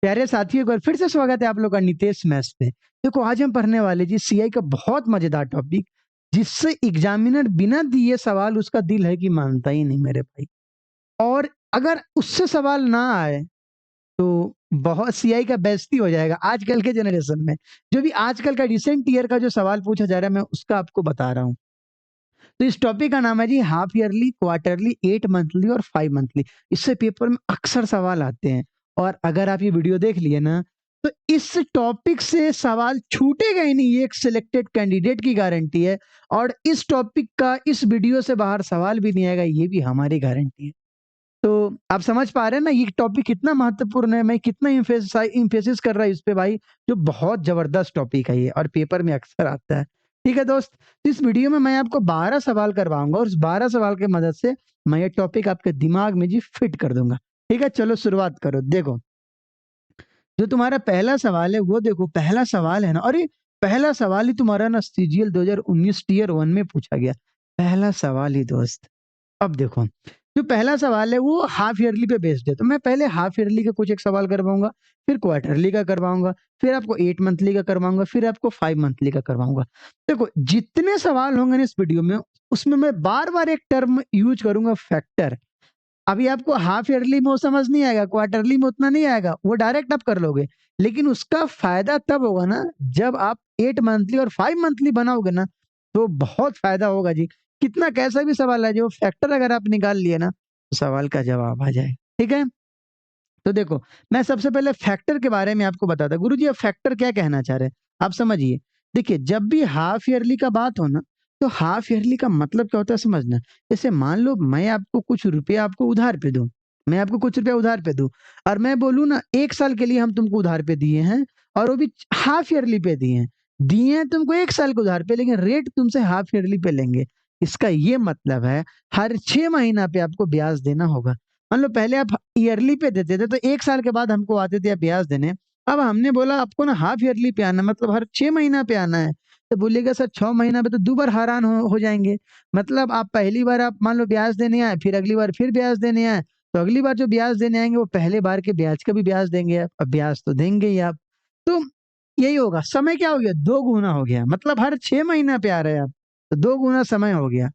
प्यारे साथियों, एक बार फिर से स्वागत है आप लोग का नितेश मैथ्स पे। देखो आज हम पढ़ने वाले जी सीआई का बहुत मजेदार टॉपिक, जिससे एग्जामिनर बिना दिए सवाल उसका दिल है कि मानता ही नहीं मेरे भाई। और अगर उससे सवाल ना आए तो बहुत सीआई का बेइज्जती हो जाएगा आजकल के जनरेशन में। जो भी आजकल का रिसेंट ईयर का जो सवाल पूछा जा रहा है मैं उसका आपको बता रहा हूँ। तो इस टॉपिक का नाम है जी हाफ ईयरली, क्वार्टरली, 8 मंथली और 5 मंथली। इससे पेपर में अक्सर सवाल आते हैं और अगर आप ये वीडियो देख लिए ना तो इस टॉपिक से सवाल छूटेगा ही नहीं, ये एक सिलेक्टेड कैंडिडेट की गारंटी है। और इस टॉपिक का इस वीडियो से बाहर सवाल भी नहीं आएगा, ये भी हमारी गारंटी है। तो आप समझ पा रहे हैं ना ये टॉपिक कितना महत्वपूर्ण है, मैं कितना इम्फेसिस कर रहा हूँ इस पे भाई। जो बहुत जबरदस्त टॉपिक है ये और पेपर में अक्सर आता है। ठीक है दोस्त, तो इस वीडियो में मैं आपको 12 सवाल करवाऊंगा और उस 12 सवाल की मदद से मैं ये टॉपिक आपके दिमाग में जी फिट कर दूंगा। ठीक है, चलो शुरुआत करो। देखो जो तुम्हारा पहला सवाल है वो देखो, पहला सवाल है ना, अरे पहला सवाल ही तुम्हारा ना सीजीएल 2019 टीयर 1 में पूछा गया। पहला सवाल ही दोस्त। अब देखो जो पहला सवाल है वो हाफ ईयरली पे बेस्ड है, तो मैं पहले हाफ ईयरली का कुछ एक सवाल करवाऊंगा, फिर क्वार्टरली का करवाऊंगा, फिर आपको 8 मंथली का करवाऊंगा, फिर आपको 5 मंथली का करवाऊंगा। देखो जितने सवाल होंगे ना इस वीडियो में, उसमें मैं बार बार एक टर्म यूज करूंगा, फैक्टर। अभी आपको हाफ ईयरली में वो समझ नहीं आएगा, क्वार्टरली में उतना नहीं आएगा, वो डायरेक्ट आप कर लोगे। लेकिन उसका फायदा तब होगा ना जब आप 8 मंथली और 5 मंथली बनाओगे ना, तो बहुत फायदा होगा जी। कितना कैसा भी सवाल है जो फैक्टर अगर आप निकाल लिए ना तो सवाल का जवाब आ जाए। ठीक है, तो देखो मैं सबसे पहले फैक्टर के बारे में आपको बताता। गुरुजी अब फैक्टर क्या कहना चाह रहे हैं आप समझिए। देखिए जब भी हाफ ईयरली का बात हो ना, तो हाफ ईयरली का मतलब क्या होता है समझना। जैसे मान लो मैं आपको कुछ रुपया आपको उधार पे दूं, मैं आपको कुछ रुपया उधार पे दूं और मैं बोलूं ना 1 साल के लिए हम तुमको उधार पे दिए हैं, और वो भी हाफ ईयरली पे दिए हैं तुमको 1 साल के उधार पे, लेकिन रेट तुमसे हाफ ईयरली पे लेंगे। इसका ये मतलब है हर 6 महीना पे आपको ब्याज देना होगा। मान लो पहले आप ईयरली पे देते थे तो 1 साल के बाद हमको आते थे ब्याज देने। अब हमने बोला आपको ना हाफ ईयरली पे आना, मतलब हर 6 महीना पे आना है। तो बोलिएगा सर 6 महीना पे तो 2 बार हैरान हो जाएंगे। मतलब आप पहली बार आप मान लो ब्याज देने आए, फिर अगली बार फिर ब्याज देने आए, तो अगली बार जो ब्याज देने आएंगे वो पहले बार के ब्याज का भी ब्याज देंगे आप, अब ब्याज तो देंगे ही आप। तो यही होगा, समय क्या हो गया 2 गुना हो गया, मतलब हर 6 महीना पे आ रहे हैं आप, तो 2 गुना समय हो गया।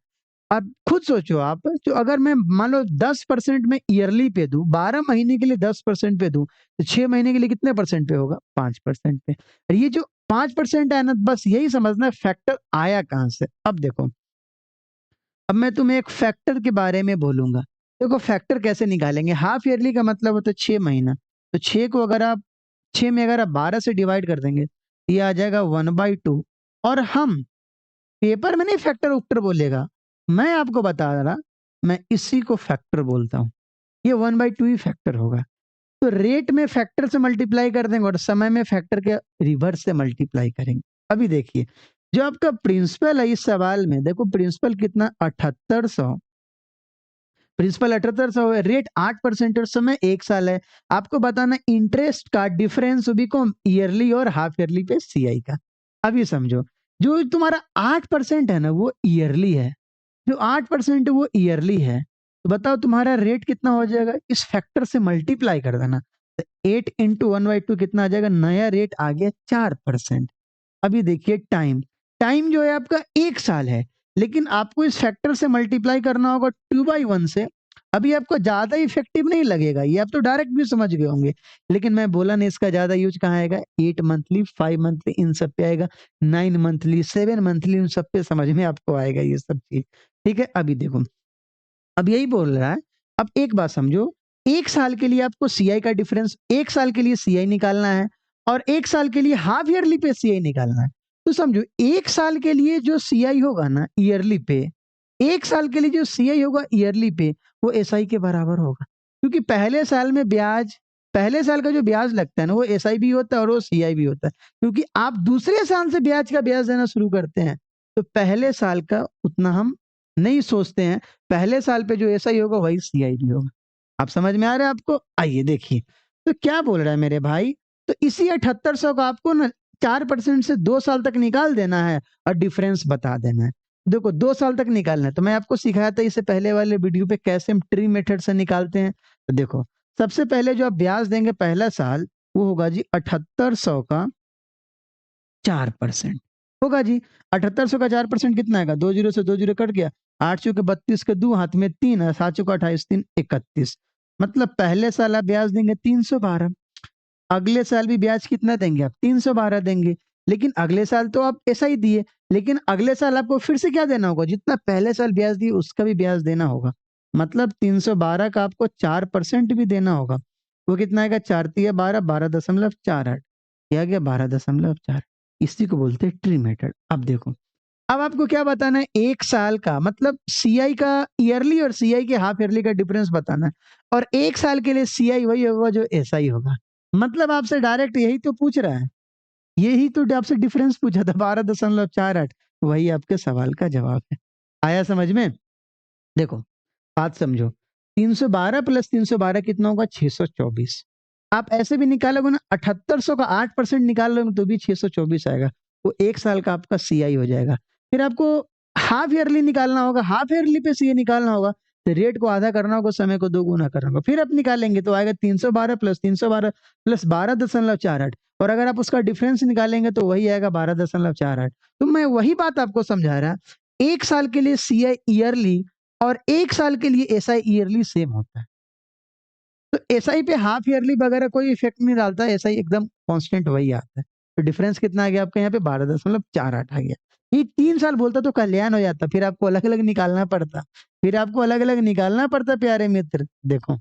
अब खुद सोचो आप, जो अगर मैं मान लो 10% में ईयरली पे दूं, 12 महीने के लिए 10% पे दूं, तो 6 महीने के लिए कितने परसेंट पे होगा 5% पे। और ये जो 5% है ना, बस यही समझना है फैक्टर आया कहां से। अब देखो, अब मैं तुम्हें एक फैक्टर के बारे में बोलूंगा। देखो फैक्टर कैसे निकालेंगे, हाफ ईयरली का मतलब होता है 6 महीना, तो 6 को अगर आप 6 में अगर आप 12 से डिवाइड कर देंगे तो ये आ जाएगा 1/2। और हम पेपर में नहीं फैक्टर उक्टर बोलेगा, मैं आपको बता रहा, मैं इसी को फैक्टर बोलता हूँ। ये 1/2 ही फैक्टर होगा। तो रेट में फैक्टर से मल्टीप्लाई कर देंगे और समय में फैक्टर के रिवर्स से मल्टीप्लाई करेंगे। अभी देखिए जो आपका प्रिंसिपल है इस सवाल में, देखो प्रिंसिपल कितना 7800, प्रिंसिपल 7800 है, रेट 8% और समय 1 साल है। आपको बताना इंटरेस्ट का डिफरेंस भी को ईयरली और हाफ ईयरली पे सीआई का। अभी समझो, जो तुम्हारा 8% है ना वो ईयरली है, जो 8% है वो ईयरली है। तो बताओ तुम्हारा रेट कितना हो जाएगा, इस फैक्टर से मल्टीप्लाई कर देना। तो 8 इंटू 1/2 कितना आ जाएगा, नया रेट आ गया 4%। अभी देखिए टाइम, टाइम जो है आपका 1 साल है, लेकिन आपको इस फैक्टर से मल्टीप्लाई करना होगा 2/1 से। अभी आपको ज्यादा इफेक्टिव नहीं लगेगा, ये आप तो डायरेक्ट भी समझ गए होंगे, लेकिन मैं बोला नहीं इसका ज्यादा यूज कहाँ आएगा, 8 मंथली 5 मंथली इन सब पे आएगा, 9 मंथली 7 मंथली उन सब पे समझ में आपको आएगा ये सब चीज। ठीक है, अभी देखो अब यही बोल रहा है। अब एक बात समझो, 1 साल के लिए आपको सीआई का डिफरेंस, 1 साल के लिए सीआई निकालना है और 1 साल के लिए हाफ ईयरली पे सीआई निकालना है। तो समझो 1 साल के लिए जो सीआई होगा ना ईयरली पे, 1 साल के लिए जो सीआई होगा ईयरली पे, वो एसआई के बराबर होगा। क्योंकि पहले साल में ब्याज, पहले साल का जो ब्याज लगता है ना वो एसआई भी होता है और वो सीआई भी होता है। क्योंकि आप दूसरे साल से ब्याज का ब्याज देना शुरू करते हैं, तो पहले साल का उतना हम नहीं सोचते हैं, पहले साल पे जो एसआई होगा वही सीआई भी होगा। आप समझ में आ रहा है आपको, आइए देखिए तो क्या बोल रहा है मेरे भाई। तो इसी 7800 का आपको ना 4% से 2 साल तक निकाल देना है और डिफरेंस बता देना है। देखो 2 साल तक निकालना है, तो मैं आपको सिखाया था इससे पहले वाले वीडियो पे कैसे हम ट्री मेथड से निकालते हैं। तो देखो सबसे पहले जो आप ब्याज देंगे पहला साल, वो होगा जी 7800 का 4% होगा जी। 7800 का 4% कितना आएगा? 2 जीरो से 2 जीरो कट गया, 8 चौके 32 के 2 हाथ में 3 है, 7 चौका 28 3 31। मतलब पहले साल आप ब्याज देंगे 312, अगले साल भी ब्याज कितना देंगे आप? 312 देंगे। लेकिन अगले साल तो आप ऐसा ही दिए, लेकिन अगले साल आपको फिर से क्या देना होगा? जितना पहले साल ब्याज दिए उसका भी ब्याज देना होगा। मतलब 312 का आपको 4% भी देना होगा। वो कितना आएगा? 4 तिया 12, 12.48। क्या आ गया? 12.4। इसी को बोलते हैं ट्री मेथड। अब देखो, अब आपको क्या बताना है? 1 साल का मतलब सीआई का ईयरली और सीआई के हाफ ईयरली का डिफरेंस बताना है। और 1 साल के लिए सीआई वही होगा जो एसआई होगा। मतलब आपसे डायरेक्ट यही तो पूछ रहा है। यही तो आपसे डिफरेंस पूछा था, 12.48। वही आपके सवाल का जवाब है। आया समझ में? देखो, बात समझो। 312 प्लस 312 कितना होगा? 624। आप ऐसे भी निकालोगे ना, 7800 का 8% निकाल लोगे तो भी 624 आएगा। वो 1 साल का आपका सीआई हो जाएगा। फिर आपको हाफ ईयरली निकालना होगा, हाफ ईयरली पे सीए निकालना होगा, तो रेट को आधा करना होगा, समय को 2 गुना करना होगा। फिर आप निकालेंगे तो आएगा 312 प्लस 312 प्लस 12.48। और अगर आप उसका डिफरेंस निकालेंगे तो वही आएगा 12.48। तो मैं वही बात आपको समझा रहा, 1 साल के लिए सीआई ईयरली और 1 साल के लिए एसआई ईयरली सेम होता है। तो एसआई पे हाफ ईयरली वगैरह कोई इफेक्ट नहीं डालता है, एसआई एकदम कांस्टेंट वही आता है। तो डिफरेंस कितना आ गया आपके यहाँ पे? 12.48 आ गया। ये 3 साल बोलता तो कल्याण हो जाता, फिर आपको अलग-अलग निकालना पड़ता। फिर आपको अलग-अलग निकालना पड़ता प्यारे मित्र। देखो,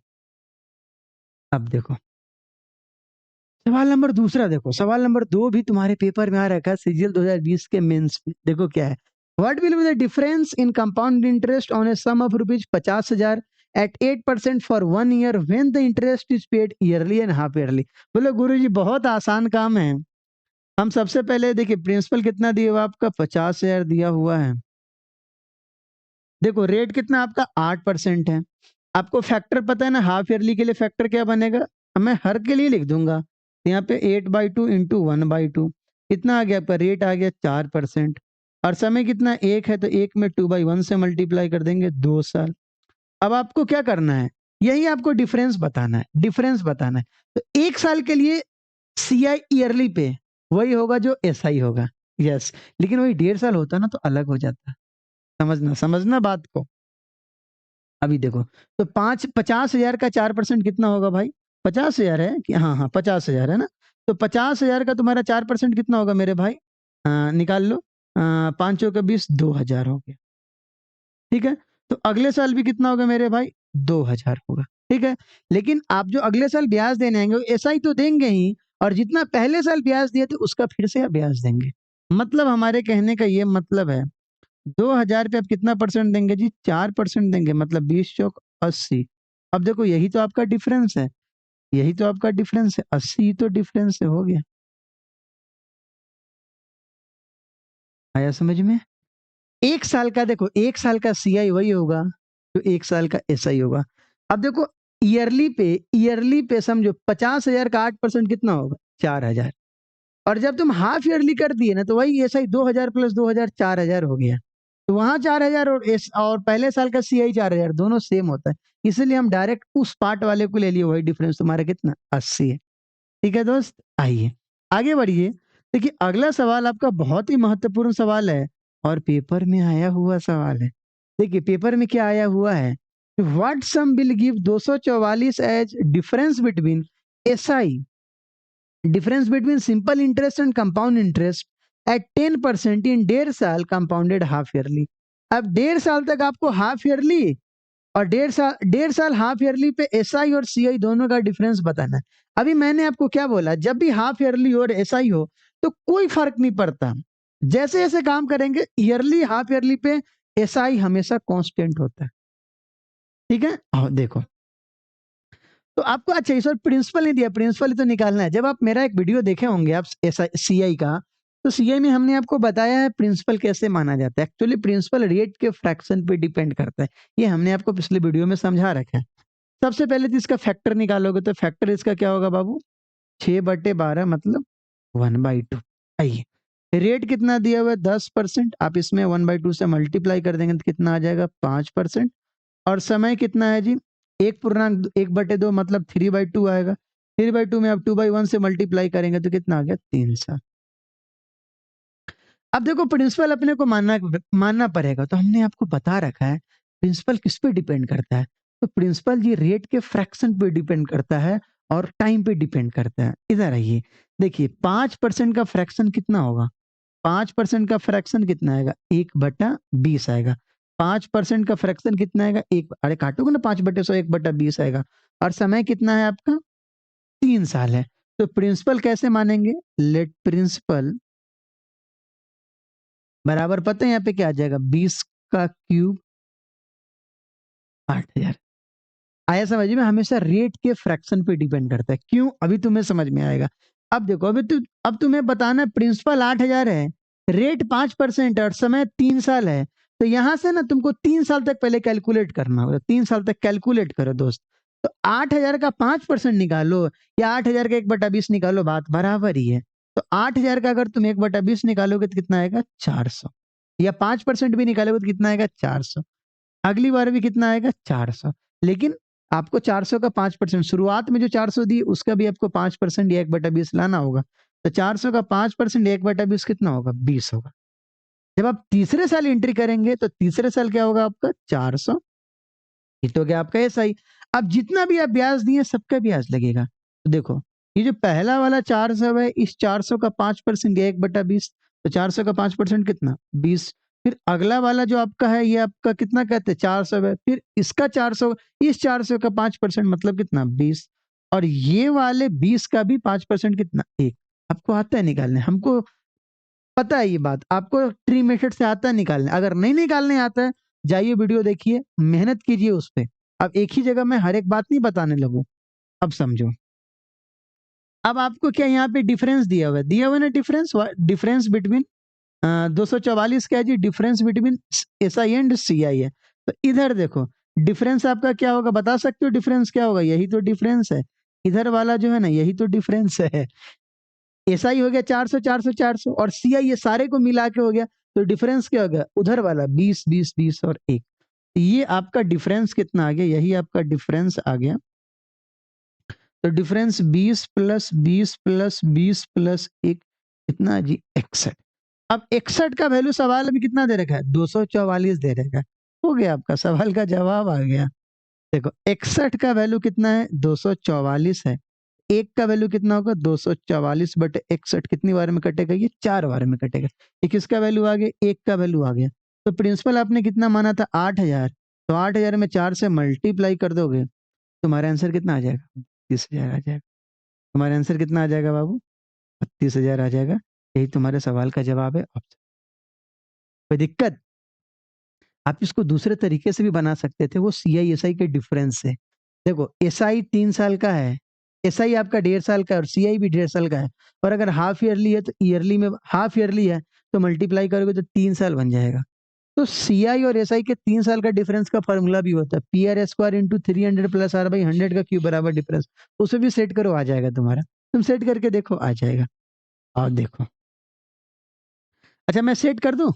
अब देखो, सवाल नंबर दूसरा देखो, सवाल नंबर 2 भी तुम्हारे पेपर में आ रखा है सीजीएल 2020 के मेंस में। देखो क्या है? What will be the difference in compound interest on a sum of rupees 50,000 at 8% for 1 year when the interest is paid yearly and half yearly? बोलो गुरुजी बहुत आसान काम है। हम सबसे पहले देखिए प्रिंसिपल कितना दिया हुआ आपका? 50,000 दिया हुआ है। देखो रेट कितना आपका? 8% है। आपको फैक्टर पता है ना, हाफ ईयरली के लिए फैक्टर क्या बनेगा? मैं हर के लिए लिख दूंगा। तो यहाँ पे 8/2 इंटू 1/2 कितना आ गया आपका? रेट आ गया 4%। और समय कितना? 1 है, तो 1 में 2/1 से मल्टीप्लाई कर देंगे, 2 साल। अब आपको क्या करना है? यही आपको डिफरेंस बताना है, डिफरेंस बताना है। तो 1 साल के लिए सीआई ईयरली पे वही होगा जो एसआई होगा। यस, लेकिन वही 1.5 साल होता ना तो अलग हो जाता। समझना समझना बात को। अभी देखो, तो 50,000 का 4% कितना होगा भाई? 50,000 है कि? हाँ हाँ 50,000 है ना। तो 50,000 का तुम्हारा 4% कितना होगा मेरे भाई? निकाल लो। 5 का 20, 2,000 हो गया। ठीक है, तो अगले साल भी कितना होगा मेरे भाई? 2,000 होगा। ठीक है, लेकिन आप जो अगले साल ब्याज देने आएंगे ऐसा ही तो देंगे ही, और जितना पहले साल ब्याज दिए थे उसका फिर से आप ब्याज देंगे। मतलब हमारे कहने का ये मतलब है, 2,000 पे आप कितना परसेंट देंगे जी? 4% देंगे, मतलब 20 चौक 80। अब देखो यही तो आपका डिफरेंस है, यही तो आपका डिफरेंस है, 80 ही तो डिफरेंस है, हो गया। आया समझ में? 1 साल का देखो, 1 साल का सीआई वही होगा जो 1 साल का एसआई होगा। अब देखो ईयरली पे समझो 50,000 का 8% कितना होगा? 4,000। और जब तुम हाफ ईयरली कर दिए ना तो वही एसआई 2,000 प्लस 2,000 4,000 हो गया। तो वहां 4,000 और पहले साल का सीआई 4,000 दोनों सेम होता है। इसलिए हम डायरेक्ट उस पार्ट वाले को ले लिए, वही डिफरेंस तुम्हारा कितना? 80 है। ठीक है दोस्त, आइए आगे बढ़िए। देखिए अगला सवाल आपका बहुत ही महत्वपूर्ण सवाल है और पेपर में आया हुआ सवाल है। देखिए पेपर में क्या आया हुआ है? What sum will give 244 as difference between SI, difference between simple interest and compound interest at 10% in 1.5 साल कंपाउंडेड हाफ ईयरली। अब 1.5 साल तक आपको हाफ ईयरली और 1.5 साल हाफ ईयरली पे एसआई और सीआई दोनों का डिफरेंस बताना है। अभी मैंने आपको क्या बोला? जब भी हाफ ईयरली हो और एसआई हो तो कोई फर्क नहीं पड़ता, जैसे जैसे काम करेंगे ईयरली हाफ ईयरली पे एसआई हमेशा कांस्टेंट होता है। ठीक है, और देखो तो आपको अच्छा इस बार प्रिंसिपल नहीं दिया, प्रिंसिपल ही तो निकालना है। जब आप मेरा एक वीडियो देखे होंगे आप सीआई का, तो सीआई में हमने आपको बताया है प्रिंसिपल कैसे माना जाता है। एक्चुअली प्रिंसिपल रेट के फ्रैक्शन पे डिपेंड करता है, ये हमने आपको पिछले वीडियो में समझा रखा है। सबसे पहले तो इसका फैक्टर निकालोगे तो फैक्टर इसका क्या होगा बाबू? 6/12 मतलब 1/2। आइए, रेट कितना दिया हुआ है? 10%। आप इसमें 1/2 से मल्टीप्लाई कर देंगे तो कितना आ जाएगा? 5%। और समय कितना है जी? 1 पूर्णांक 1/2 मतलब 3/2 आएगा। 3/2 में आप 2/1 से मल्टीप्लाई करेंगे तो कितना आ गया 3 साल। अब देखो प्रिंसिपल अपने को मानना पड़ेगा, तो हमने आपको बता रखा है प्रिंसिपल किस पे डिपेंड करता है। तो प्रिंसिपल जी रेट के फ्रैक्शन पे डिपेंड करता है और टाइम पे डिपेंड करता है। इधर आइए, देखिए 5% का फ्रैक्शन कितना होगा? 5% का फ्रैक्शन कितना आएगा? 1/20 आएगा। 5% का फ्रैक्शन कितना आएगा? एक, अरे काटोगे ना 5/100, 1/20 आएगा। और समय कितना है आपका? 3 साल है। तो प्रिंसिपल कैसे मानेंगे? लेट प्रिंसिपल बराबर, पता है यहाँ पे क्या आ जाएगा? 20 का क्यूब 8000। आया समझ में? हमेशा रेट के फ्रैक्शन पे डिपेंड करता है। क्यों? अभी तुम्हें समझ में आएगा। अब देखो, अब तुम्हें बताना है प्रिंसिपल 8000 है, रेट 5% है और समय 3 साल है। तो यहां से ना तुमको 3 साल तक पहले कैलकुलेट करना होगा। 3 साल तक कैलकुलेट करो दोस्त। तो 8000 का 5% निकालो या 8000 का 1/20 निकालो, बात बराबर ही है। तो 8000 का अगर तुम 1/20 निकालोगे तो कितना आएगा? 400। या 5% भी निकालोगे तो कितना आएगा? 400। अगली बार भी कितना आएगा? 400। लेकिन आपको 400 का 5%, शुरुआत में जो 400 दी उसका भी आपको 5% या 1/20 लाना होगा। तो 400 का 5% या 1/20 कितना होगा? 20 होगा। जब आप तीसरे साल एंट्री करेंगे तो तीसरे साल क्या होगा आपका? 400। ये तो क्या आपका ऐसा ही। अब जितना भी आप ब्याज दिए सबका ब्याज लगेगा। तो देखो, ये जो पहला वाला 400 है, इस 400 का 5% या 1/20, तो 400 का 5% कितना? 20। फिर अगला वाला जो आपका है ये आपका कितना कहते हैं? 400 है। फिर इसका 400, इस 400 का 5% मतलब कितना? 20। और ये वाले 20 का भी 5% कितना? 1। आपको आता है निकालने? हमको पता है ये बात, आपको ट्री मेथड से आता है निकालने। अगर नहीं निकालने आता है, जाइए वीडियो देखिए, मेहनत कीजिए उस पे। अब एक ही जगह मैं हर एक बात नहीं बताने लगूं। अब समझो, अब आपको क्या यहाँ पे डिफरेंस दिया हुआ है ना? डिफरेंस, डिफरेंस बिटवीन 244 क्या है जी? Difference between S I and C I है। तो इधर देखो, डिफरेंस आपका क्या होगा? बता सकते हो डिफरेंस क्या होगा? यही तो डिफरेंस है। इधर वाला जो है ना, यही तो डिफरेंस है। एसआई हो गया 400 400 400 और सीआई ये सारे को मिला के हो गया। तो डिफरेंस क्या हो गया? उधर वाला 20 20 20 और 1। ये आपका डिफरेंस कितना आ गया? यही आपका डिफरेंस आ गया। तो डिफरेंस 20 प्लस 20 प्लस 20 प्लस 1 कितना जी? 61। अब 61 का वैल्यू सवाल में कितना दे रखा है? 244 दे रखा है। हो गया, आपका सवाल का जवाब आ गया। देखो 61 का वैल्यू कितना है? 244 है। 1 का वैल्यू कितना होगा? 244/61 कितनी बार में कटेगा? ये 4 बार में कटेगा। ये किसका वैल्यू आ गया? 1 का वैल्यू आ गया। तो प्रिंसिपल आपने कितना माना था? 8000। तो 8000 में 4 से मल्टीप्लाई कर दोगे, तुम्हारा आंसर कितना आ जाएगा? 32,000 आ जाएगा। तुम्हारा आंसर कितना आ जाएगा बाबू? 32,000 आ जाएगा। यही तुम्हारे सवाल का जवाब है। ऑप्शन। कोई दिक्कत? आप इसको दूसरे तरीके से भी बना सकते थे, वो सीआई एसआई के डिफरेंस से। देखो एसआई 3 साल का है, एसआई आपका 1.5 साल का है और सीआई भी 1.5 साल का है। और अगर हाफ ईयरली है तो ईयरली में, हाफ ईयरली है तो मल्टीप्लाई करोगे तो 3 साल बन जाएगा। तो सीआई और एसआई के 3 साल का डिफरेंस का फॉर्मूला भी होता है, P R square into 300 plus R by 100 का क्यूब बराबर डिफरेंस। उसे भी सेट करो, आ जाएगा तुम्हारा। तुम सेट करके देखो, आ जाएगा। और देखो, अच्छा मैं सेट कर दूं,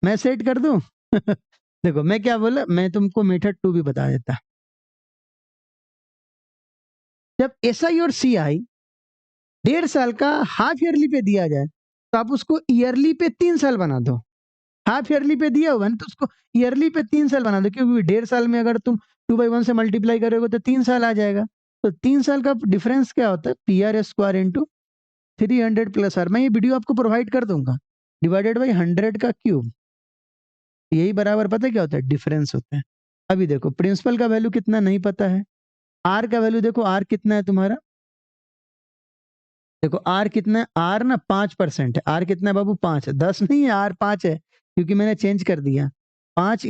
मैं सेट कर दूं देखो मैं क्या बोला, मैं तुमको मेथड 2 भी बता देता। जब एसआई और सीआई 1.5 साल का हाफ ईयरली पे दिया जाए, तो आप उसको ईयरली पे 3 साल बना दो। हाफ ईयरली पे दिया हुआ है ना, तो उसको ईयरली पे 3 साल बना दो, क्योंकि 1.5 साल में अगर तुम 2/1 से मल्टीप्लाई करोगे तो 3 साल आ जाएगा। तो 3 साल का डिफरेंस क्या होता है? P R square into 300 plus R. मैं ये वीडियो आपको प्रोवाइड कर दूंगा, डिवाइडेड बाई 100 का क्यूब। यही बराबर पता है क्या होता है? डिफरेंस होता है। अभी देखो प्रिंसिपल का वैल्यू कितना नहीं पता है, आर का वैल्यू देखो, आर कितना है तुम्हारा? देखो आर कितना है? आर ना 5% है। आर कितना है बाबू? 5 है, 10 नहीं है, आर 5 है, क्योंकि मैंने चेंज कर दिया। 5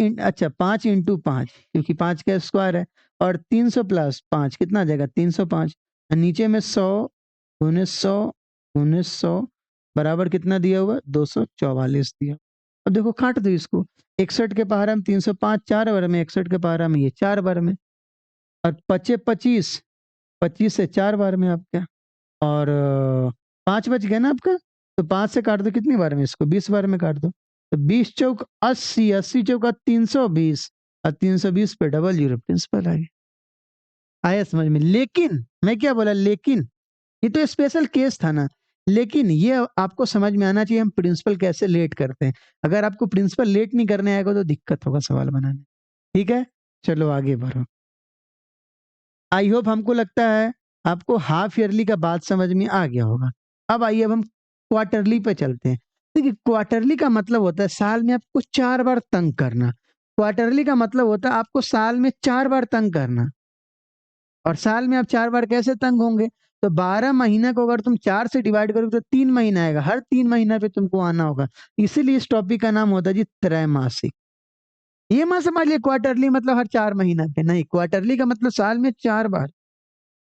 इंटू 5, क्योंकि 5 का स्क्वायर है। और 300 प्लस 5 कितना आ जाएगा? 305। नीचे में 100 गुने 100 गुने 100 बराबर कितना दिया हुआ? 244 दिया। अब देखो काट दो इसको, 61 के पहाड़ा में 305 4 बार में, 61 के पहाड़ा में ये 4 बार में, और 25 25 से 4 बार में आपका। और 5 बच गया ना आपका? तो 5 से काट दो कितनी बार में इसको? 20 बार में काट दो। तो 20 चौक 80, 80 चौका 320 और 320 पे डबल जीरो, प्रिंसिपल आ गया। आया समझ में? लेकिन मैं क्या बोला, लेकिन ये तो स्पेशल केस था ना, लेकिन ये आपको समझ में आना चाहिए हम प्रिंसिपल कैसे लेट करते हैं। अगर आपको प्रिंसिपल लेट नहीं करने आएगा तो दिक्कत होगा सवाल बनाने। ठीक है, चलो आगे बढ़ो। आई होप हमको लगता है आपको हाफ ईयरली का बात समझ में आ गया होगा। अब आइए अब हम क्वार्टरली पे चलते हैं। देखिए क्वार्टरली का मतलब होता है साल में आपको 4 बार तंग करना। क्वार्टरली का मतलब होता है आपको साल में 4 बार तंग करना। और साल में आप 4 बार कैसे तंग होंगे? तो 12 महीना को अगर तुम 4 से डिवाइड करोगे तो 3 महीना आएगा, हर 3 महीना पे तुमको आना होगा। इसीलिए इस टॉपिक का नाम होता है जी त्रैमासिक। ये मत समझ लिए क्वार्टरली मतलब हर 4 महीना पे, नहीं, क्वार्टरली का मतलब साल में 4 बार।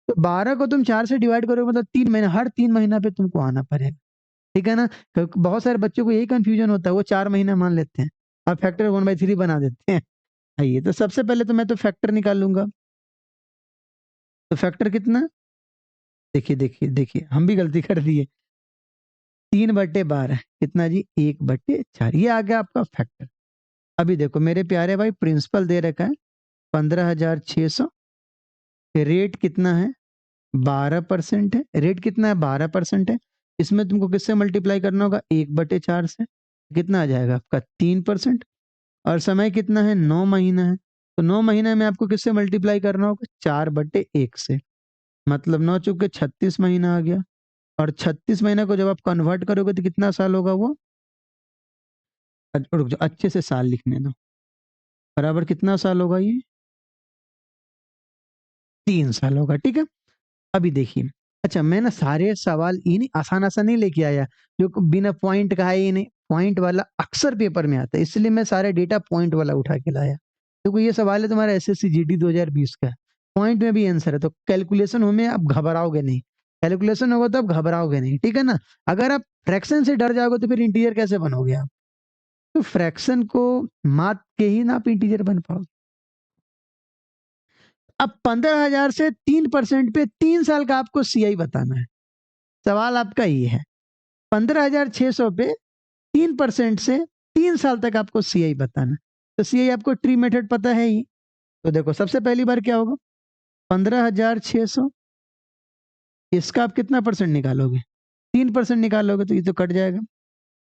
तो 12 को तुम 4 से डिवाइड करोगे मतलब 3 महीना, हर 3 महीना पे तुमको आना पड़ेगा। ठीक है ना? बहुत सारे बच्चों को यही कंफ्यूजन होता है, वो 4 महीना मान लेते हैं और फैक्टर 1/3 बना देते हैं। आइए तो सबसे पहले तो मैं तो फैक्टर निकाल लूंगा। तो फैक्टर कितना, देखिए देखिए देखिए हम भी गलती कर दिए। 3/12 कितना जी, 1/4, ये आ गया आपका फैक्टर। अभी देखो मेरे प्यारे भाई, प्रिंसिपल दे रखा है 15,600, रेट कितना है 12% है। रेट कितना है 12% है। इसमें तुमको किससे मल्टीप्लाई करना होगा, 1/4 से। कितना आ जाएगा आपका 3%। और समय कितना है 9 महीना है। तो 9 महीना में आपको किससे मल्टीप्लाई करना होगा, 4/1 से। मतलब 9 चुके 36 महीना आ गया। और 36 महीना को जब आप कन्वर्ट करोगे तो कितना साल होगा वो, रुक जाओ अच्छे से साल लिखने दो। बराबर कितना साल होगा ये, 3 साल होगा। ठीक है, अभी देखिए। अच्छा मैं ना सारे सवाल ये नहीं आसान आसान नहीं लेके आया जो बिना पॉइंट का है, ये नहीं, पॉइंट वाला अक्सर पेपर में आता है, इसलिए मैं सारे डेटा पॉइंट वाला उठा के लाया। क्योंकि ये सवाल है तुम्हारा एसएससी जीडी 2020 का, पॉइंट में भी आंसर है। तो कैलकुलेशन हो में आप घबराओगे नहीं, कैलकुलेशन होगा तो आप घबराओगे नहीं। ठीक है ना? अगर आप फ्रैक्शन से डर जाओगे तो फिर इंटीजर कैसे बनोगे आप? तो फ्रैक्शन को मात के ही ना आप इंटीजर बन पाओगे। अब 15,000 से 3% पे 3 साल का आपको सीआई बताना है। सवाल आपका ये है 15,600 पे 3% से 3 साल तक आपको सीआई बताना है। तो सीआई आपको ट्री मेथड पता है ही। तो देखो सबसे पहली बार क्या होगा, 15,600, इसका आप कितना परसेंट निकालोगे, 3% निकालोगे तो ये तो कट जाएगा।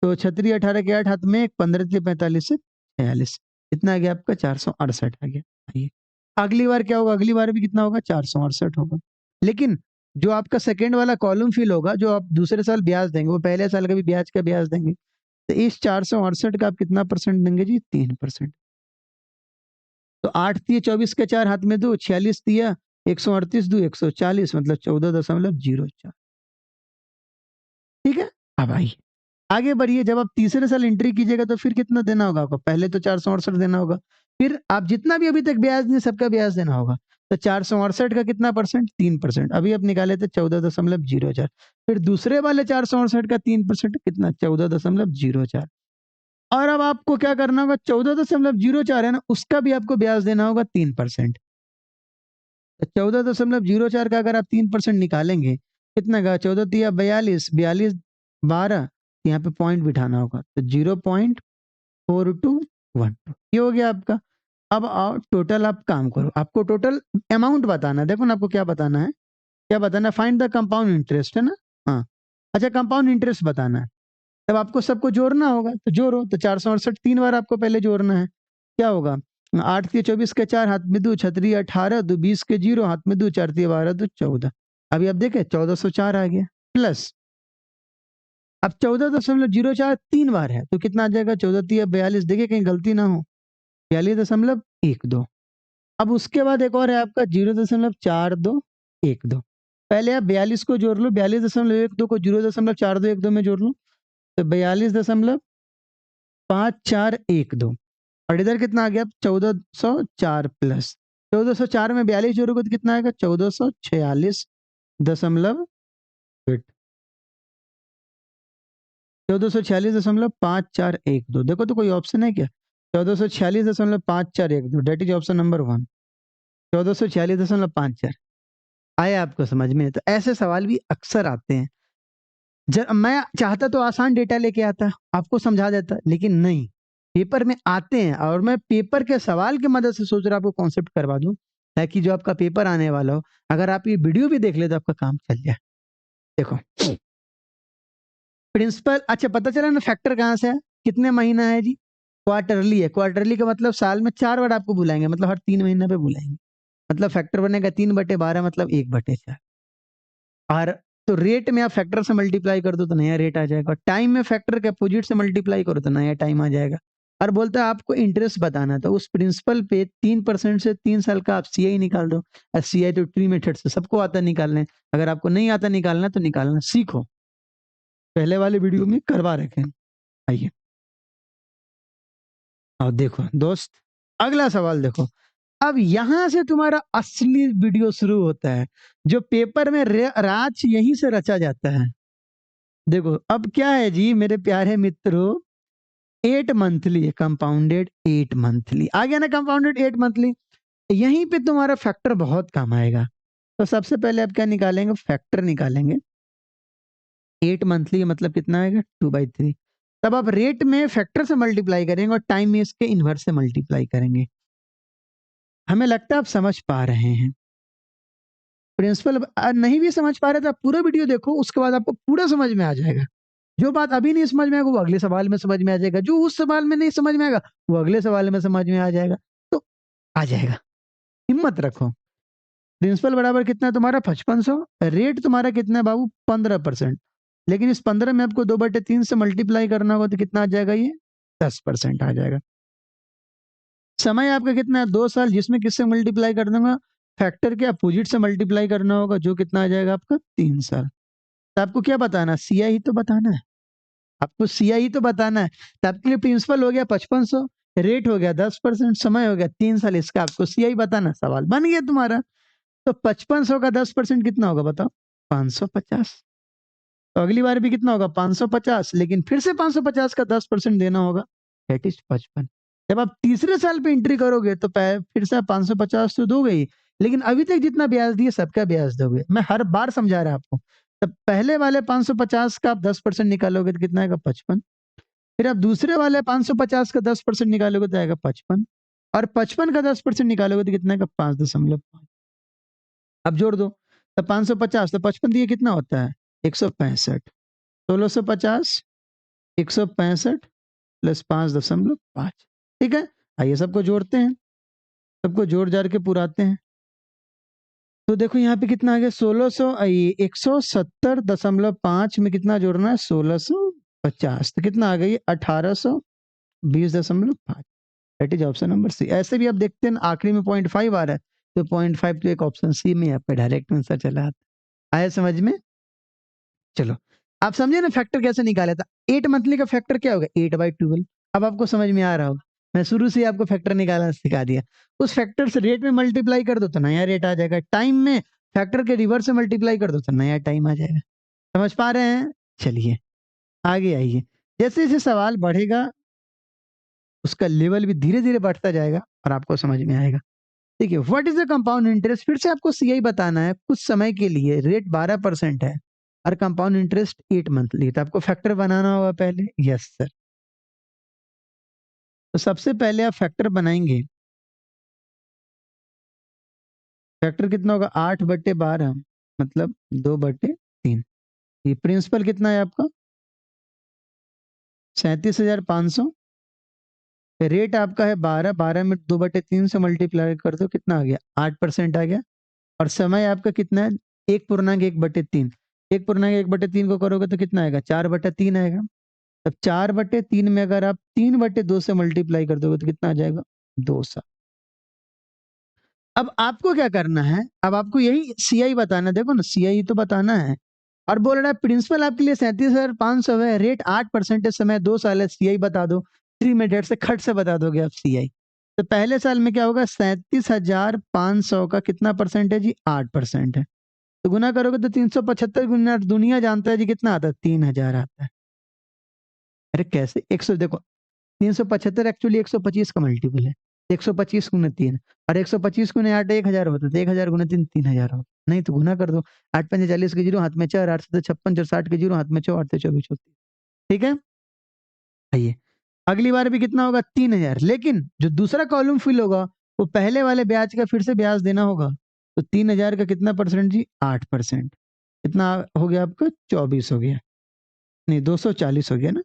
तो 36 18 के 8 हाथ में, 15 45 से 46, कितना आ गया आपका 468 आ गया। आइए अगली बार क्या होगा, अगली बार भी कितना होगा 468 होगा। लेकिन जो आपका सेकेंड वाला कॉलम फिल होगा, जो आप दूसरे साल ब्याज देंगे वो पहले साल का भी ब्याज का ब्याज देंगे। तो इस 468 का आप कितना परसेंट देंगे जी, 3%। तो 8 दिए 24 के 4 हाथ में दो, 46 दिया 138 दो 140, मतलब 14.04। ठीक है, अब आइए आगे बढ़िए। जब आप तीसरे साल एंट्री कीजिएगा तो फिर कितना देना होगा आपको, पहले तो 468 देना होगा, फिर आप जितना भी अभी तक ब्याज दिए सबका ब्याज देना होगा। तो 468 का कितना परसेंट, 3%। अभी आप निकाले थे 14.04। फिर दूसरे वाले 468 का 3% कितना, 14.04। और अब आपको क्या करना होगा, 14.04 है ना, उसका भी आपको ब्याज देना होगा 3%। तो 14.04 का अगर आप 3% निकालेंगे कितना का, 14 दिया 42, 42 12, यहाँ पे पॉइंट बिठाना होगा तो 0.4212, ये हो गया आपका। अब आओ टोटल आप काम करो, आपको टोटल अमाउंट बताना है। देखो ना आपको क्या बताना है, क्या बताना है, फाइंड द कंपाउंड इंटरेस्ट, है ना? हाँ, अच्छा कंपाउंड इंटरेस्ट बताना है। तब आपको सबको जोड़ना होगा, तो जोड़ो। तो 468 3 बार आपको पहले जोड़ना है। क्या होगा, 8 के 24 के 4 हाथ में दो, छतरी 18 दो, 20 के 0 हाथ में दो, 4 12 दो 14। अभी आप देखें 1404 आ गया प्लस। अब 14.04 3 बार है तो कितना आ जाएगा, 14 42, देखिए कहीं गलती ना हो, 42.12। अब उसके बाद एक और है आपका 0.4212। पहले आप 42 को जोड़ लो, 42.12 को 0.4212 में जोड़ लो, तो 42.5412। और इधर कितना आ गया, 1404 प्लस 1404 में 42 जोड़ोगे तो कितना आएगा, 1446 दशमलव 1446.5412। देखो तो कोई ऑप्शन है क्या, 1446.5412, डेट इज ऑप्शन नंबर 1, 1446.54। आया आपको समझ में? तो ऐसे सवाल भी अक्सर आते हैं। मैं चाहता तो आसान डेटा लेके आता, आपको समझा देता, लेकिन नहीं, पेपर में आते हैं और मैं पेपर के सवाल की मदद से सोच रहा आपको कॉन्सेप्ट करवा दूं। ताकि जो आपका पेपर आने वाला हो, अगर आप ये वीडियो भी देख ले तो आपका काम चल जाए। देखो प्रिंसिपल, अच्छा पता चला ना फैक्टर कहाँ से है, कितने महीना है जी, क्वार्टरली है। क्वार्टरली का मतलब साल में 4 बार आपको बुलाएंगे, मतलब हर 3 महीने पे बुलाएंगे, मतलब फैक्टर बनेगा 3/12 मतलब 1/4। और तो रेट में आप फैक्टर से मल्टीप्लाई कर दो तो नया रेट आ जाएगा, टाइम में फैक्टर के अपोजिट से मल्टीप्लाई करो तो नया टाइम आ जाएगा। और बोलता है आपको इंटरेस्ट बताना, तो उस प्रिंसिपल पे 3% से 3 साल का आप सीआई निकाल दो। और सीआई तो ट्री मेथड से सबको आता है निकालने, अगर आपको नहीं आता निकालना तो निकालना सीखो, पहले वाले वीडियो में करवा रखे हैं। आइए और देखो दोस्त, अगला सवाल देखो। अब यहां से तुम्हारा असली वीडियो शुरू होता है, जो पेपर में राज यहीं से रचा जाता है। देखो अब क्या है जी मेरे प्यारे मित्रों, 8 मंथली है, कंपाउंडेड 8 मंथली आ गया ना, कंपाउंडेड 8 मंथली। यहीं पे तुम्हारा फैक्टर बहुत काम आएगा। तो सबसे पहले आप क्या निकालेंगे, फैक्टर निकालेंगे। 8 मंथली मतलब कितना आएगा, 2/3। तब आप रेट में फैक्टर से मल्टीप्लाई करेंगे और टाइम में इसके इनवर्स से मल्टीप्लाई करेंगे। हमें लगता है आप समझ पा रहे हैं। प्रिंसिपल नहीं भी समझ पा रहे तो आप पूरा वीडियो देखो, उसके बाद आपको पूरा समझ में आ जाएगा। जो बात अभी नहीं समझ में आएगा वो अगले सवाल में समझ में आ जाएगा, जो उस सवाल में नहीं समझ में आएगा वो अगले सवाल में समझ में आ जाएगा। तो आ जाएगा, हिम्मत रखो। प्रिंसिपल बराबर कितना है तुम्हारा, 5500। रेट तुम्हारा कितना है बाबू, 15%। लेकिन इस 15 में आपको 2/3 से मल्टीप्लाई करना होगा तो कितना आ जाएगा, ये 10% आ जाएगा। समय आपका कितना है, 2 साल, जिसमें किससे मल्टीप्लाई कर दूंगा, फैक्टर के अपोजिट से मल्टीप्लाई करना होगा, जो कितना आ जाएगा आपका, 3 साल। तो आपको क्या बताना, सीआई ही तो बताना है, आपको सीआई तो बताना है। तो आपके लिए प्रिंसिपल हो गया 5500, रेट हो गया 10%, समय हो गया 3 साल, इसका आपको सीआई बताना, सवाल बन गया तुम्हारा। तो 5500 का 10% कितना होगा बताओ, 550। तो अगली बार भी कितना होगा, 550, लेकिन फिर से 550 का 10% देना होगा, दैट इज 55। जब आप तीसरे साल पे एंट्री करोगे तो फिर से आप 550 तो दोगे ही, लेकिन अभी तक जितना ब्याज दिए सबका ब्याज दोगे, मैं हर बार समझा रहा आपको। तब पहले वाले 550 का आप 10% निकालोगे तो कितना आएगा, 55। फिर आप दूसरे वाले 550 का 10% निकालोगे तो आएगा 55, और 55 का 10% निकालोगे तो कितना आएगा, 5.5। अब जोड़ दो, तब 550 तो 55 दिए कितना होता है, 165। 1650, 165 प्लस 5.5। ठीक है, आइए सबको जोड़ते हैं, सबको जोड़ जाड़ के पुराते हैं। तो देखो यहाँ पे कितना आ गया, 170.5 में कितना जोड़ना है, 1650। तो कितना आ गई, 1820.5। That is option number C. ऐसे भी आप देखते हैं आखिरी में 0.5 आ रहा है, तो 0.5 तो एक ऑप्शन सी में आपका डायरेक्ट आंसर चला आता। आया समझ में, चलो आप समझे ना फैक्टर कैसे निकाला था। 8 मंथली का फैक्टर क्या होगा, 8/12। अब आपको समझ में आ रहा होगा, मैं शुरू से ही आपको फैक्टर निकालना सिखा दिया। उस फैक्टर से रेट में मल्टीप्लाई कर दो तो नया रेट आ जाएगा, टाइम में फैक्टर के रिवर्स से मल्टीप्लाई कर दो तो नया टाइम आ जाएगा। समझ पा रहे हैं, चलिए आगे आइए। जैसे जैसे सवाल बढ़ेगा उसका लेवल भी धीरे धीरे बढ़ता जाएगा और आपको समझ में आएगा। ठीक है, what is the compound interest, फिर से आपको सीआई बताना है। कुछ समय के लिए रेट 12% है और कंपाउंड इंटरेस्ट 8 मंथली, तो आपको फैक्टर बनाना होगा पहले। यस सर, तो सबसे पहले आप फैक्टर बनाएंगे। फैक्टर कितना होगा, 8/12 मतलब 2/3। ये प्रिंसिपल कितना है आपका, 37,500। रेट आपका है 12, 12 में 2/3 से मल्टीप्लाई कर दो, कितना आ गया, 8% आ गया। और समय आपका कितना है, 1/1/3। 1/1/3 को करोगे तो कितना आएगा, 4/3 आएगा। तब 4/3 में अगर आप 3/2 से मल्टीप्लाई कर दोगे तो कितना आ जाएगा, 2 साल। अब आपको क्या करना है, अब आपको यही सीआई बताना है। देखो ना, सीआई तो बताना है। और बोल रहा है प्रिंसिपल आपके लिए 37,500 है, रेट 8% है, समय 2 साल है, सीआई बता दो। 3 मेथड से खट से बता दोगे आप सीआई। तो पहले साल में क्या होगा, 37,500 का कितना परसेंट है जी, 8% है। तो गुना करोगे तो 375 गुना, दुनिया जानता है जी कितना आता है, 3,000 आता है। अरे कैसे, 100 देखो, 375 एक्चुअली 125 का मल्टीपल है। 125 गुना 3 और 125 गुना 8 1,000 होता है, तो 1,000 गुना 3 3,000 होता। नहीं तो गुना कर दो, 8×5 = 40 के जीरो, हाथ में 4, 8×7 = 56, 4 60 के जीरो, हाथ में 4, 8×4 = 24। ठीक है, आइए अगली बार भी कितना होगा, 3,000। लेकिन जो दूसरा कॉलम फिल होगा वो पहले वाले ब्याज का फिर से ब्याज देना होगा। तो 3000 का कितना परसेंट जी? 8%। कितना हो गया आपका? 24 हो गया, नहीं 240 हो गया ना,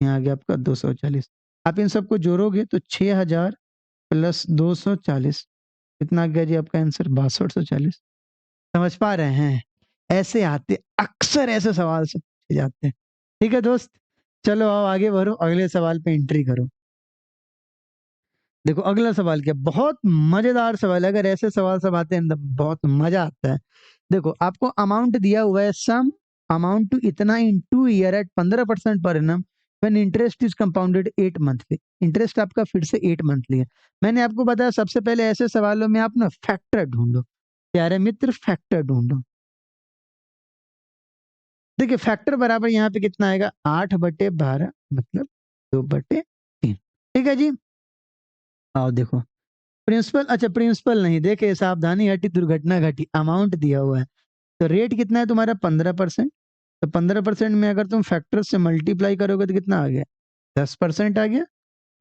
यहाँ आ गया आपका 240। आप इन सबको जोड़ोगे तो 6000 प्लस 240 कितना आ गया जी आपका आंसर? 6240। समझ पा रहे हैं? ऐसे आते, अक्सर ऐसे सवाल से पूछे जाते हैं। ठीक है दोस्त, चलो आओ आगे बढ़ो, अगले सवाल पे एंट्री करो। देखो अगला सवाल क्या, बहुत मजेदार सवाल है। अगर ऐसे सवाल सब आते हैं तो बहुत मजा आता है। देखो आपको अमाउंट दिया हुआ है, सम अमाउंट टू इतना इन 2 ईयर एट 15% पर annum when interest is compounded 8 monthly. Interest आपका फिर से 8 मंथली है। मैंने आपको बताया सबसे पहले ऐसे सवालों में आप ना फैक्टर ढूंढो, प्यारे मित्र फैक्टर ढूंढो। देखिए फैक्टर बराबर यहाँ पे कितना आएगा? 8/12 मतलब 2/3। ठीक है जी, आओ देखो प्रिंसिपल, अच्छा प्रिंसिपल नहीं, देखे सावधानी हटी दुर्घटना घटी, अमाउंट दिया हुआ है। तो रेट कितना है तुम्हारा? 15%। तो 15% में अगर तुम फैक्टर से मल्टीप्लाई करोगे तो कितना आ गया? 10% आ गया।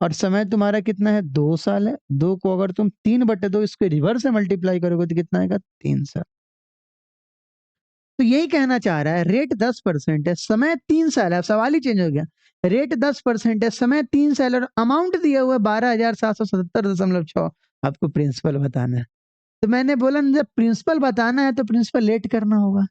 और समय तुम्हारा कितना है? 2 साल है। 2 को अगर तुम 3/2 इसके रिवर्स से मल्टीप्लाई करोगे तो कितना आएगा? 3 साल। तो यही कहना चाह रहा है, रेट 10% है, समय 3 साल है। अब सवाल ही चेंज हो गया, रेट 10% है, समय 3 साल और अमाउंट दिया हुआ है 12,777.6। आपको प्रिंसिपल बताना है। तो मैंने बोला ना, जब प्रिंसिपल बताना है तो प्रिंसिपल लेट करना होगा।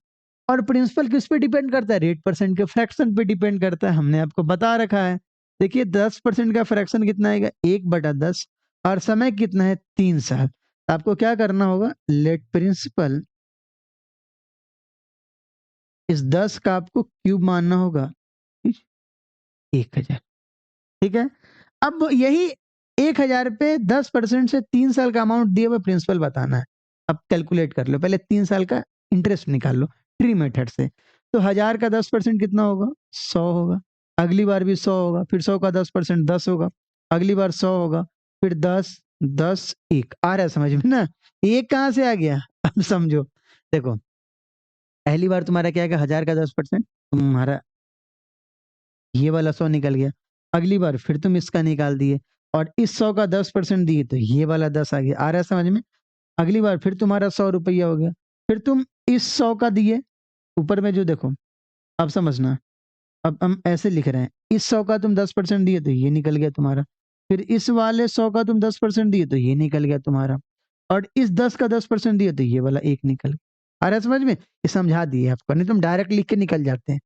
और प्रिंसिपल किस पे डिपेंड करता है? रेट परसेंट के फ्रैक्शन पे डिपेंड करता है, हमने आपको बता रखा है। देखिए 10% का फ्रैक्शन कितना आएगा? 1/10। और समय कितना है? 3 साल। आपको क्या करना होगा? लेट प्रिंसिपल इस 10 का आपको क्यूब मानना होगा, 1000। ठीक है, अब यही 1000 पे 10% से 3 साल का अमाउंट दिए हुए प्रिंसिपल बताना है। अब कैलकुलेट कर लो, पहले 3 साल का इंटरेस्ट निकाल लो ट्री मेथड से। तो 1000 का 10% कितना होगा? 100 होगा। अगली बार भी 100 होगा, फिर 100 का 10% 10 होगा, अगली बार 100 होगा, फिर 10 10 1 आ रहा है समझ में ना? एक कहाँ से आ गया? अब समझो, देखो पहली बार तुम्हारा क्या है? 1000 का 10% तुम्हारा ये वाला 100 निकल गया। अगली बार फिर तुम इसका निकाल दिए और इस 100 का 10% दिए तो ये वाला 10 आ गया। आ रहा है समझ में? अगली बार फिर तुम्हारा 100 रुपया हो गया, फिर तुम इस 100 का दिए ऊपर में जो देखो, अब समझना। अब हम ऐसे लिख रहे हैं, इस 100 का तुम 10% दिए तो ये निकल गया तुम्हारा, फिर इस वाले 100 का तुम 10% दिए तो ये निकल गया तुम्हारा, और इस 10 का 10% दिए तो ये वाला एक निकल गया। आ रहा है समझ में? ये समझा दिए आपको, नहीं तुम डायरेक्ट लिख के निकल जाते हैं।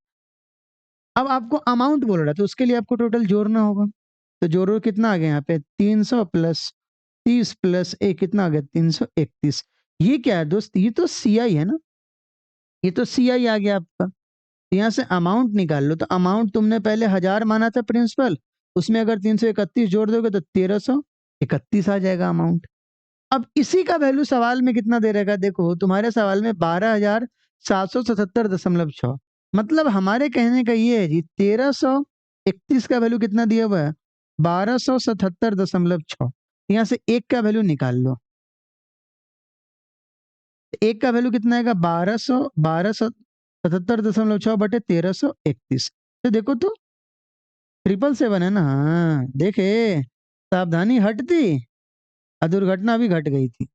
अब आपको अमाउंट बोल रहा है तो उसके लिए आपको टोटल जोड़ना होगा। तो जोड़ो, कितना आ गया यहाँ पे? 300 प्लस 30 प्लस 1 कितना आ गया? 331। ये क्या है दोस्त? ये तो सीआई है ना, ये तो सीआई आ गया आपका। तो यहाँ से अमाउंट निकाल लो। तो अमाउंट तुमने पहले 1000 माना था प्रिंसिपल, उसमें अगर 331 जोड़ दोगे तो 1331 आ जाएगा अमाउंट। अब इसी का वैल्यू सवाल में कितना दे रहेगा? देखो तुम्हारे सवाल में 12,777.6, मतलब हमारे कहने का ये है जी 1331 का वैल्यू कितना दिया हुआ है? 1277.6। यहाँ से एक का वैल्यू निकाल लो। एक का वैल्यू कितना आएगा? 1277.6/1331। तो देखो तो 777 है ना, हाँ देखे, सावधानी हटती दुर्घटना भी घट गई थी।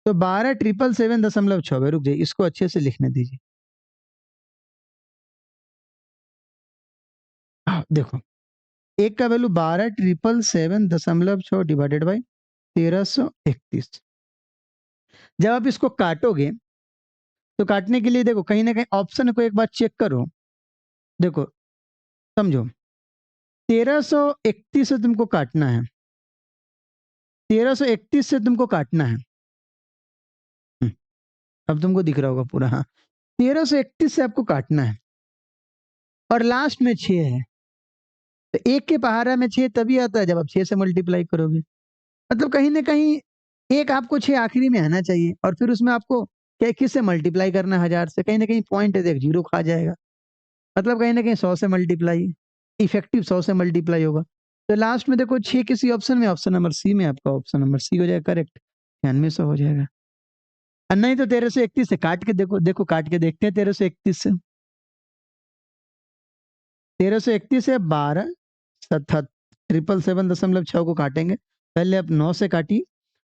तो 12,777.6। रुक जाइए, इसको अच्छे से लिखने दीजिए। देखो एक का वैल्यू 12,777.6 डिवाइडेड बाई 1331। जब आप इसको काटोगे तो काटने के लिए देखो कहीं ना कहीं ऑप्शन को एक बार चेक करो। देखो समझो, 1331 से तुमको काटना है, 1331 से तुमको काटना है। अब तुमको दिख रहा होगा पूरा, हाँ 1331 से आपको काटना है और लास्ट में 6 है। तो एक के पहाड़ा में 6 तभी आता है जब आप 6 से मल्टीप्लाई करोगे। मतलब कहीं ना कहीं एक आपको 6 आखिरी में आना चाहिए और फिर उसमें आपको क्या किस से मल्टीप्लाई करना है? 1000 से। कहीं ना कहीं पॉइंट है, देख जीरो खा जाएगा, मतलब कहीं ना कहीं 100 से मल्टीप्लाई, इफेक्टिव 100 से मल्टीप्लाई होगा। तो लास्ट में देखो 6 किसी ऑप्शन में, ऑप्शन नंबर सी में, आपका ऑप्शन नंबर सी हो जाएगा करेक्ट, 9600 हो जाएगा। और नहीं तो 1331 से काट के देखो, देखो काट के देखते हैं 1331 से। 1331 से 12,777.6 को काटेंगे पहले आप 9 से काटी,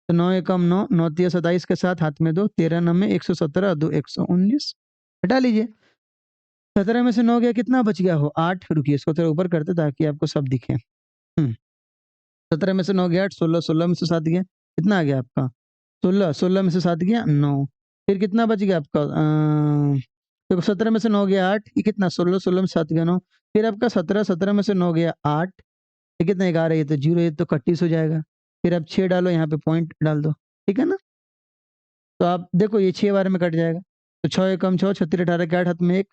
तो 9 एकम 9, 9 तिया 27 के साथ हाथ में दो, 13 9 में 117, 2 119, हटा लीजिए। 17 में से 9 गया, कितना बच गया हो? 8। रुकिए इसको थोड़ा ऊपर करते ताकि आपको सब दिखे। 17 में से 9 गया 8, 16, 16 में से 7 गया, कितना आ गया आपका? 16, 16 में से 7 गया 9, फिर कितना बच गया आपका? देखो 17 में से 9 गया 8, ये कितना? 16, 16 में से 7 गया 9, फिर आपका 17, 17 में से 9 गया 8, ये कितना? 11, ये तो 0, ये तो 31 हो जाएगा। फिर आप 6 डालो, यहाँ पे पॉइंट डाल दो, ठीक है ना? तो आप देखो ये 6 बार में कट जाएगा, तो 6 एकम 6, 36 18 के 8, हाथ में 1,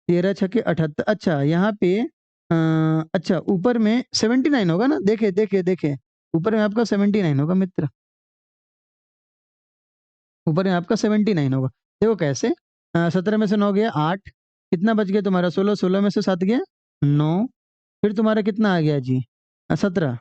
13 छके 78। अच्छा यहाँ पे अच्छा ऊपर में 79 होगा ना? देखे देखे देखे, ऊपर में आपका 79 होगा मित्र, ऊपर में आपका 79 होगा। देखो कैसे, 17 में से 9 गया 8, कितना बच गया तुम्हारा? 16, 16 में से 7 गया 9, फिर तुम्हारा कितना आ गया जी? 17,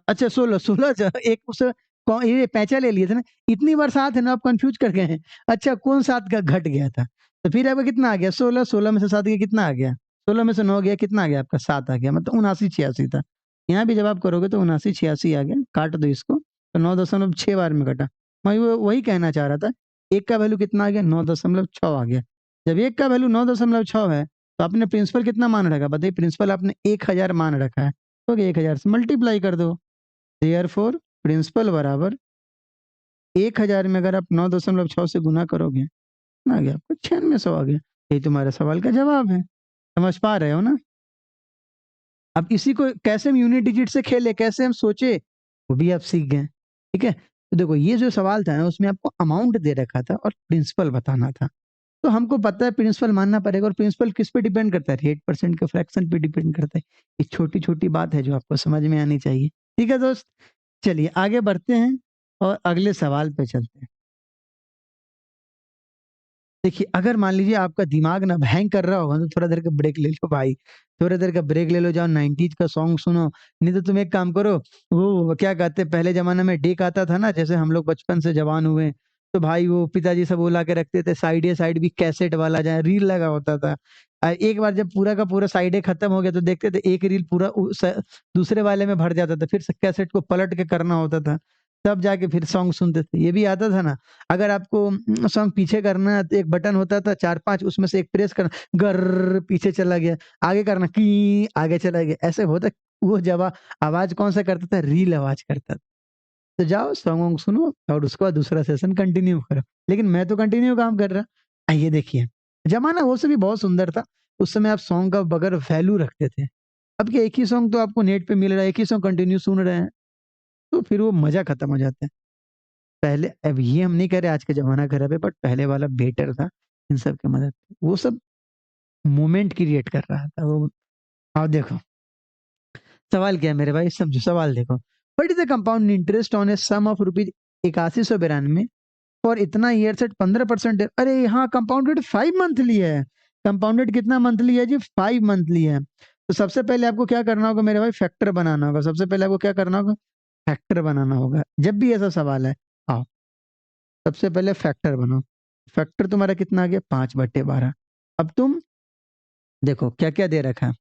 अच्छा 16, 16 एक उस ये पैंचा ले लिए थे ना, इतनी बार साथ है ना, आप कंफ्यूज कर गए हैं। अच्छा कौन साथ का घट गया था? तो फिर आपका कितना आ गया? 16, 16 में से 7 गया, कितना आ गया? 16 में से 9 गया, कितना आ गया आपका? 7 आ गया, मतलब 79 86 था। यहाँ भी जब आप करोगे तो 79 86 आ गया, काट दो इसको, तो 9.6 बार में कटा। मैं वही कहना चाह रहा था, एक का वैल्यू कितना आ गया? 9.6 आ गया। जब एक का वैल्यू 9.6 है, तो आपने प्रिंसिपल कितना मान रखा? बताइए, प्रिंसिपल आपने 1000 मान रखा है, तो 1000 से मल्टीप्लाई कर दो। देयरफॉर प्रिंसिपल बराबर 1000 में अगर आप 9.6 से गुना करोगे, ना आ गया आपको 9600 आ गया। यही तुम्हारे सवाल का जवाब है। समझ पा रहे हो ना? अब इसी को कैसे हम यूनिट डिजिट से खेले, कैसे हम सोचे, वो भी आप सीख गए। ठीक है, तो देखो ये जो सवाल था ना, उसमें आपको अमाउंट दे रखा था और प्रिंसिपल बताना था। तो हमको पता है प्रिंसिपल मानना पड़ेगा, और प्रिंसिपल किस पे डिपेंड करता है? रेट परसेंट के फ्रैक्शन पे डिपेंड करता है। ये छोटी छोटी बात है जो आपको समझ में आनी चाहिए। ठीक है दोस्त, चलिए आगे बढ़ते हैं और अगले सवाल पे चलते हैं। देखिए, अगर मान लीजिए आपका दिमाग ना हैंग कर रहा होगा, तो थोड़ा देर का ब्रेक ले लो भाई, थोड़ा देर का ब्रेक ले लो, जाओ 90s का सॉन्ग सुनो। नहीं तो तुम एक काम करो, वो क्या कहते हैं, पहले जमाने में डेक आता था ना, जैसे हम लोग बचपन से जवान हुए, तो भाई वो पिताजी सब बुला के रखते थे, साइड ए साइड भी कैसेट वाला जहाँ रील लगा होता था। एक बार जब पूरा का पूरा साइड ए खत्म हो गया, तो देखते थे एक रील पूरा दूसरे वाले में भर जाता था, फिर कैसेट को पलट के करना होता था, तब जाके फिर सॉन्ग सुनते थे। ये भी आता था ना, अगर आपको सॉन्ग पीछे करना है, तो एक बटन होता था 4-5, उसमें से एक प्रेस करना, गर पीछे चला गया, आगे करना की आगे चला गया, ऐसे होता। वो जब आवाज कौन सा करता था? रील आवाज करता था। तो जाओ सॉन्ग वॉन्ग सुनो और उसके बाद दूसरा सेशन कंटिन्यू करो। लेकिन मैं तो कंटिन्यू काम कर रहा। आइए देखिए, जमाना वो से भी बहुत सुंदर था। उस समय आप सॉन्ग का बगैर वैल्यू रखते थे। अब के एक ही सॉन्ग तो आपको नेट पे मिल रहा है, एक ही सॉन्ग कंटिन्यू सुन रहे हैं, तो फिर वो मजा खत्म हो जाता है। पहले, अब ये हम नहीं कह रहे आज का ज़माना खराब है, बट पहले वाला बेटर था इन सब की मदद से। वो सब मोमेंट क्रिएट कर रहा था वो। अब देखो, सवाल क्या है मेरे भाई? समझो सवाल देखो। What is the compound interest on a sum of rupees 8192 for इतना ईयर सेट 15%? अरे हाँ, कंपाउंडेड 5 मंथली है। कंपाउंडेड कितना मंथली है जी? 5 मंथली है। तो सबसे पहले आपको क्या करना होगा मेरे भाई? फैक्टर बनाना होगा। सबसे पहले आपको क्या करना होगा? फैक्टर बनाना होगा। जब भी ऐसा सवाल है, आओ सबसे पहले फैक्टर बनाओ। फैक्टर तुम्हारा कितना आ गया? 5/12। अब तुम देखो क्या क्या दे रखा है।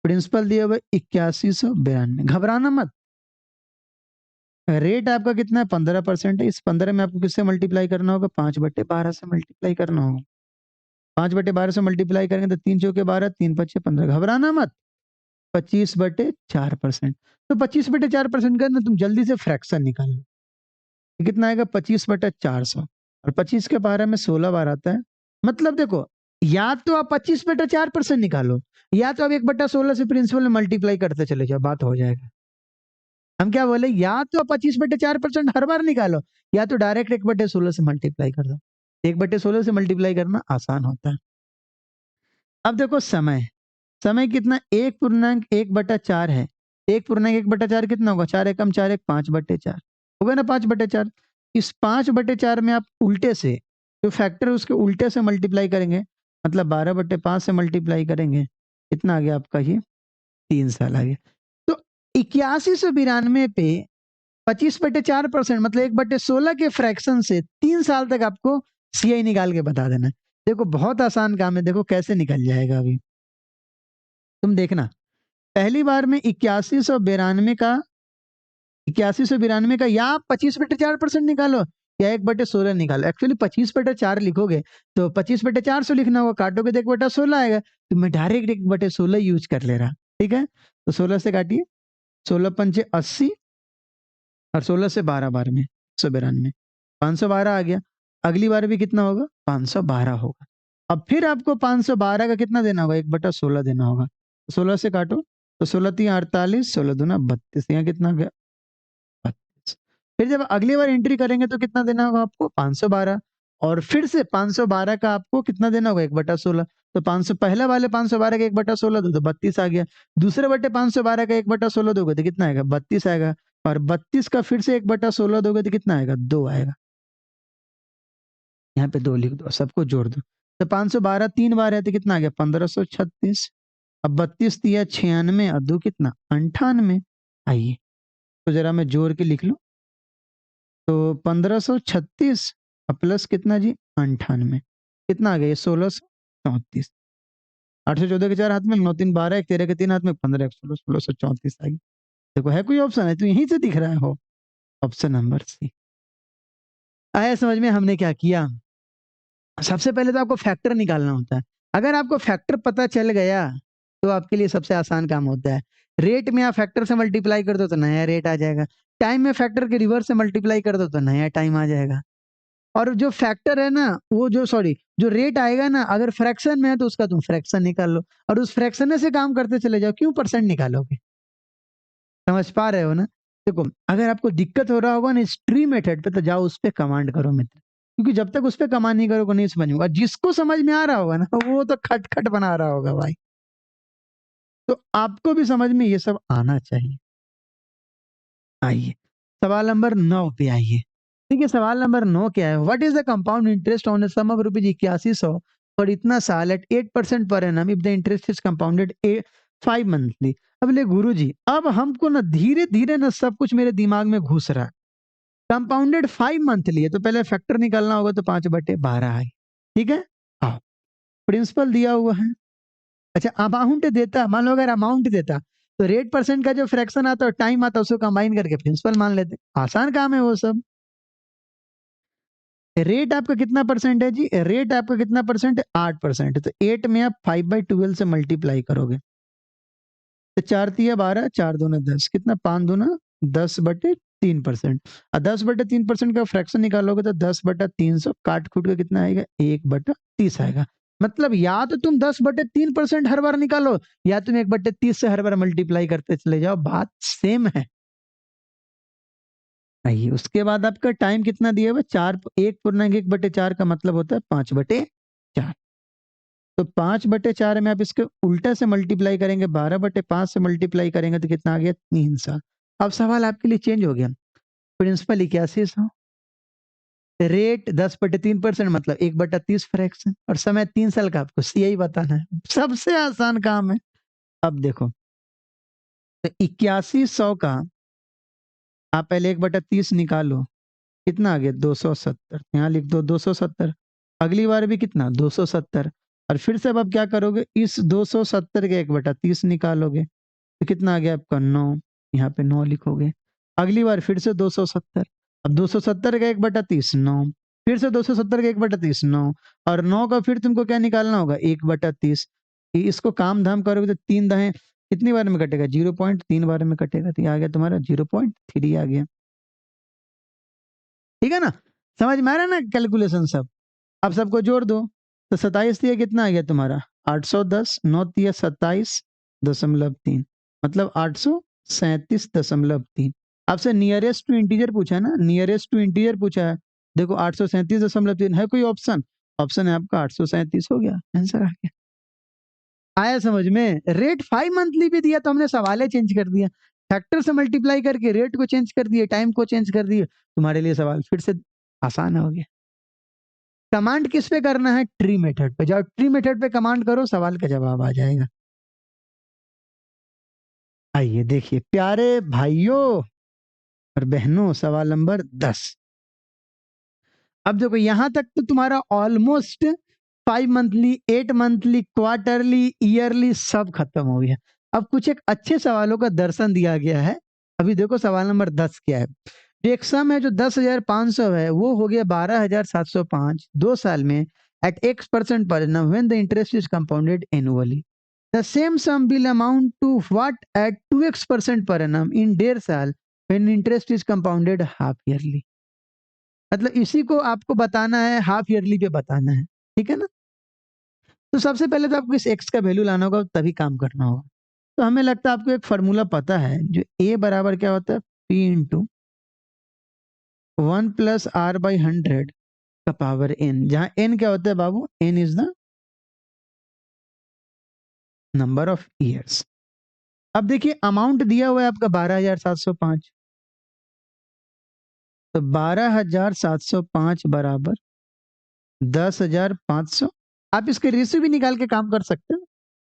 प्रिंसिपल दिया हुआ 8192, घबराना मत। रेट आपका कितना है? 15% है। इस 15 में आपको किससे मल्टीप्लाई करना होगा? 5/12 से मल्टीप्लाई करना होगा। 5/12 से मल्टीप्लाई करेंगे तो 3 × 4 = 12, 3×5 = 15। घबराना मत। 25/4%। तो 25/4% का ना, तुम जल्दी से फ्रैक्शन निकाल लो। ये कितना आएगा? 25/400। और 25 के 12 में 16 बार आता है। मतलब देखो, या तो आप 25/4% निकालो, या तो आप 1/16 से प्रिंसिपल में मल्टीप्लाई करते चले जाओ, बात हो जाएगा। हम क्या बोले? या तो आप 25/4% हर बार निकालो, या तो डायरेक्ट 1/16 से मल्टीप्लाई कर दो। 1/16 से मल्टीप्लाई करना आसान होता है। अब देखो समय, समय कितना? 1.1/4 है। 1.1/4 कितना होगा? 4 एकम 4 1, 5/4 होगा ना? 5/4। इस 5/4 में आप उल्टे से, जो फैक्टर है उसके उल्टे से मल्टीप्लाई करेंगे, मतलब 12/5 से मल्टीप्लाई करेंगे, कितना आ गया आपका? ये 3 साल आ गया। तो 8192 पे 25/4%, मतलब 1/16 के फ्रैक्शन से 3 साल तक आपको सीआई निकाल के बता देना है। देखो बहुत आसान काम है, देखो कैसे निकल जाएगा अभी, तुम देखना। पहली बार में 8192 का या आप 25/4% निकालो या 1/16 निकालो। एक्चुअली 25/4 लिखोगे तो 25/400 लिखना होगा, काटोगे तो 1/16 आएगा, तो मैं डायरेक्ट 1/16 यूज कर ले रहा। ठीक है, तो 16 से काटिए, 16 पंचे 80 और 16 से 12 बार में 192, 512 आ गया। अगली बार भी कितना होगा? 512 होगा। अब फिर आपको 512 का कितना देना होगा? 1/16 देना होगा। 16 से काटो तो 16 3 48, 16 दूना 32, यहाँ कितना गया? 32। फिर जब अगली बार एंट्री करेंगे तो कितना देना होगा आपको? 512, और फिर से 512 का आपको कितना देना होगा? 1/16। तो 500 पहले वाले 512 का 1/16 दो तो 32 आ गया। दूसरे बटे 512 का 1/16 दोगे तो कितना आएगा? 32 आएगा। और 32 का फिर से 1/16 दोगे तो कितना आएगा? 2 आएगा। यहाँ पे 2 लिख दो, सबको जोड़ दो। तो 512 3 बार है तो कितना आ गया? 1536। अब 32 दिया 96 और 2 कितना? 98। आइए तो जरा मैं जोड़ के लिख लूं, तो 1536 और प्लस कितना जी? 98। कितना आ गया? ये 1634। 814 के 4 हाथ में, 9 3 12, 1 13 के 3 हाथ में, 15 1 16, 1634 आ गई। देखो है कोई ऑप्शन है तो यहीं से दिख रहा है, हो ऑप्शन नंबर सी। आया समझ में हमने क्या किया? सबसे पहले तो आपको फैक्टर निकालना होता है। अगर आपको फैक्टर पता चल गया तो आपके लिए सबसे आसान काम होता है। रेट में आप फैक्टर से मल्टीप्लाई कर दो तो नया रेट आ जाएगा। टाइम में फैक्टर के रिवर्स से मल्टीप्लाई कर दो तो नया टाइम आ जाएगा। और जो फैक्टर है ना, वो जो सॉरी जो रेट आएगा ना, अगर फ्रैक्शन में है तो उसका तुम फ्रैक्शन निकाल लो, और उस फ्रैक्शन से काम करते चले जाओ। क्यों परसेंट निकालोगे? समझ पा रहे हो ना? देखो, अगर आपको दिक्कत हो रहा होगा ना इस ट्री मेथड पे, तो जाओ उस पे कमांड करो मित्र, क्योंकि जब तक उस पे कमांड नहीं करोगे नहीं समझ में होगा। जिसको समझ में आ रहा होगा ना, वो तो खट खट बना रहा होगा भाई। तो आपको भी समझ में ये सब आना चाहिए। आइए सवाल नंबर 9 पे आइए। ठीक है, सवाल नंबर 9 क्या है? What is the compound interest on the sum of rupees 8100 for इतना साल एट 8% पर annum if the interest is compounded 5 monthly. अब बोले गुरुजी, अब हमको ना धीरे धीरे ना सब कुछ मेरे दिमाग में घुस रहा है। कंपाउंडेड 5 मंथली है तो पहले फैक्टर निकालना होगा, तो 5/12 है। ठीक है, हाँ, प्रिंसिपल दिया हुआ है। अच्छा, अमाउंट देता, मान लो अगर अमाउंट देता तो रेट परसेंट का जो फ्रैक्शन आता है टाइम आता है उसको कंबाइन करके प्रिंसिपल मान लेते। आसान काम है वो सब। रेट आपका कितना परसेंट है जी? रेट आपका कितना परसेंट है? 8%। तो 8 में आप 5/12 से मल्टीप्लाई करोगे तो 4 तिया 12, 4 दूना 10, कितना? 5 दूना 10/3%। और 10/3% का फ्रैक्शन निकालोगे तो 10/300 काट खूट के कितना आएगा? 1/30 आएगा। मतलब या तो तुम 10/3% हर बार निकालो, या तुम 1/30 से हर बार मल्टीप्लाई करते चले जाओ, बात सेम है। आइए उसके बाद आपका टाइम कितना दिया हुआ? 4, 1/4 का मतलब होता है 5/4। तो 5/4 में आप इसके उल्टा से मल्टीप्लाई करेंगे, 12/5 से मल्टीप्लाई करेंगे तो कितना आ गया? 3 साल। अब सवाल आपके लिए चेंज हो गया। प्रिंसिपल 8100, रेट 10/3% मतलब 1/30 फ्रैक्शन, और समय 3 साल का आपको सीआई बताना है। सबसे आसान काम है। अब देखो, तो 8100 का आप पहले 1/30 निकालो, कितना आ गया? 270। यहाँ लिख दो 270। अगली बार भी कितना? 270। और फिर से अब आप क्या करोगे? इस 270 के 1/30 निकालोगे तो कितना आ गया आपका? 9। यहाँ पे 9 लिखोगे। अगली बार फिर से 270। अब 270 का 1/30 9, फिर से 270 का 1/30 9, और 9 का फिर तुमको क्या निकालना होगा? 1/30। इसको काम धाम करोगे तो 3 दहें कितनी बार में कटेगा? 0.3 बार में कटेगा, तो ये आ गया तुम्हारा 0.3 आ गया। ठीक है ना? समझ में आ रहा है ना कैलकुलेशन सब? अब सबको जोड़ दो तो 27 दिया कितना आ गया तुम्हारा? 810, 9 दिया 27.3, मतलब 837.3। आपसे नियरेस्ट टू इंटीजर पूछा है ना, नियरेस्ट टू इंटीजर पूछा है। देखो 837.3 है कोई ऑप्शन? ऑप्शन है आपका 837, हो गया आंसर आ गया। आया समझ में? रेट 5 मंथली भी दिया तो हमने सवाल चेंज कर दिया, फैक्टर से मल्टीप्लाई करके रेट को चेंज कर दिए, टाइम को चेंज कर दिए, तुम्हारे लिए सवाल फिर से आसान हो गया। कमांड किस पे करना है? ट्री मेथड पे जाओ, ट्री मेथड पे कमांड करो, सवाल का जवाब आ जाएगा। आइए देखिए प्यारे भाइयों और बहनों, सवाल नंबर 10। अब देखो यहां तक तो तुम्हारा almost 5 monthly, 8 monthly, quarterly, yearly सब खत्म हो गया। अब कुछ एक अच्छे सवालों का दर्शन दिया गया है। अभी देखो सवाल नंबर 10 क्या है। जो एक सम है जो 10,500 है वो हो गया 12,705 2 साल में eight X% per annum when the interest is compounded annually. The same sum will amount to what at 2x% per annum in 1.5 साल when interest is compounded half yearly. मतलब इसी को आपको बताना है, हाफ ईयरली पे बताना है, ठीक है ना। तो सबसे पहले तो आपको इस एक्स का वैल्यू लाना होगा, तभी काम करना होगा। तो हमें लगता है आपको एक फॉर्मूला पता है, जो ए बराबर क्या होता है, पी इंटू 1+r/100 का पावर n, जहां n क्या होता है बाबू, n is the number of years. अब देखिए अमाउंट दिया हुआ है आपका 12,705, तो 12,705 बराबर 10,500। आप इसके रेशियो भी निकाल के काम कर सकते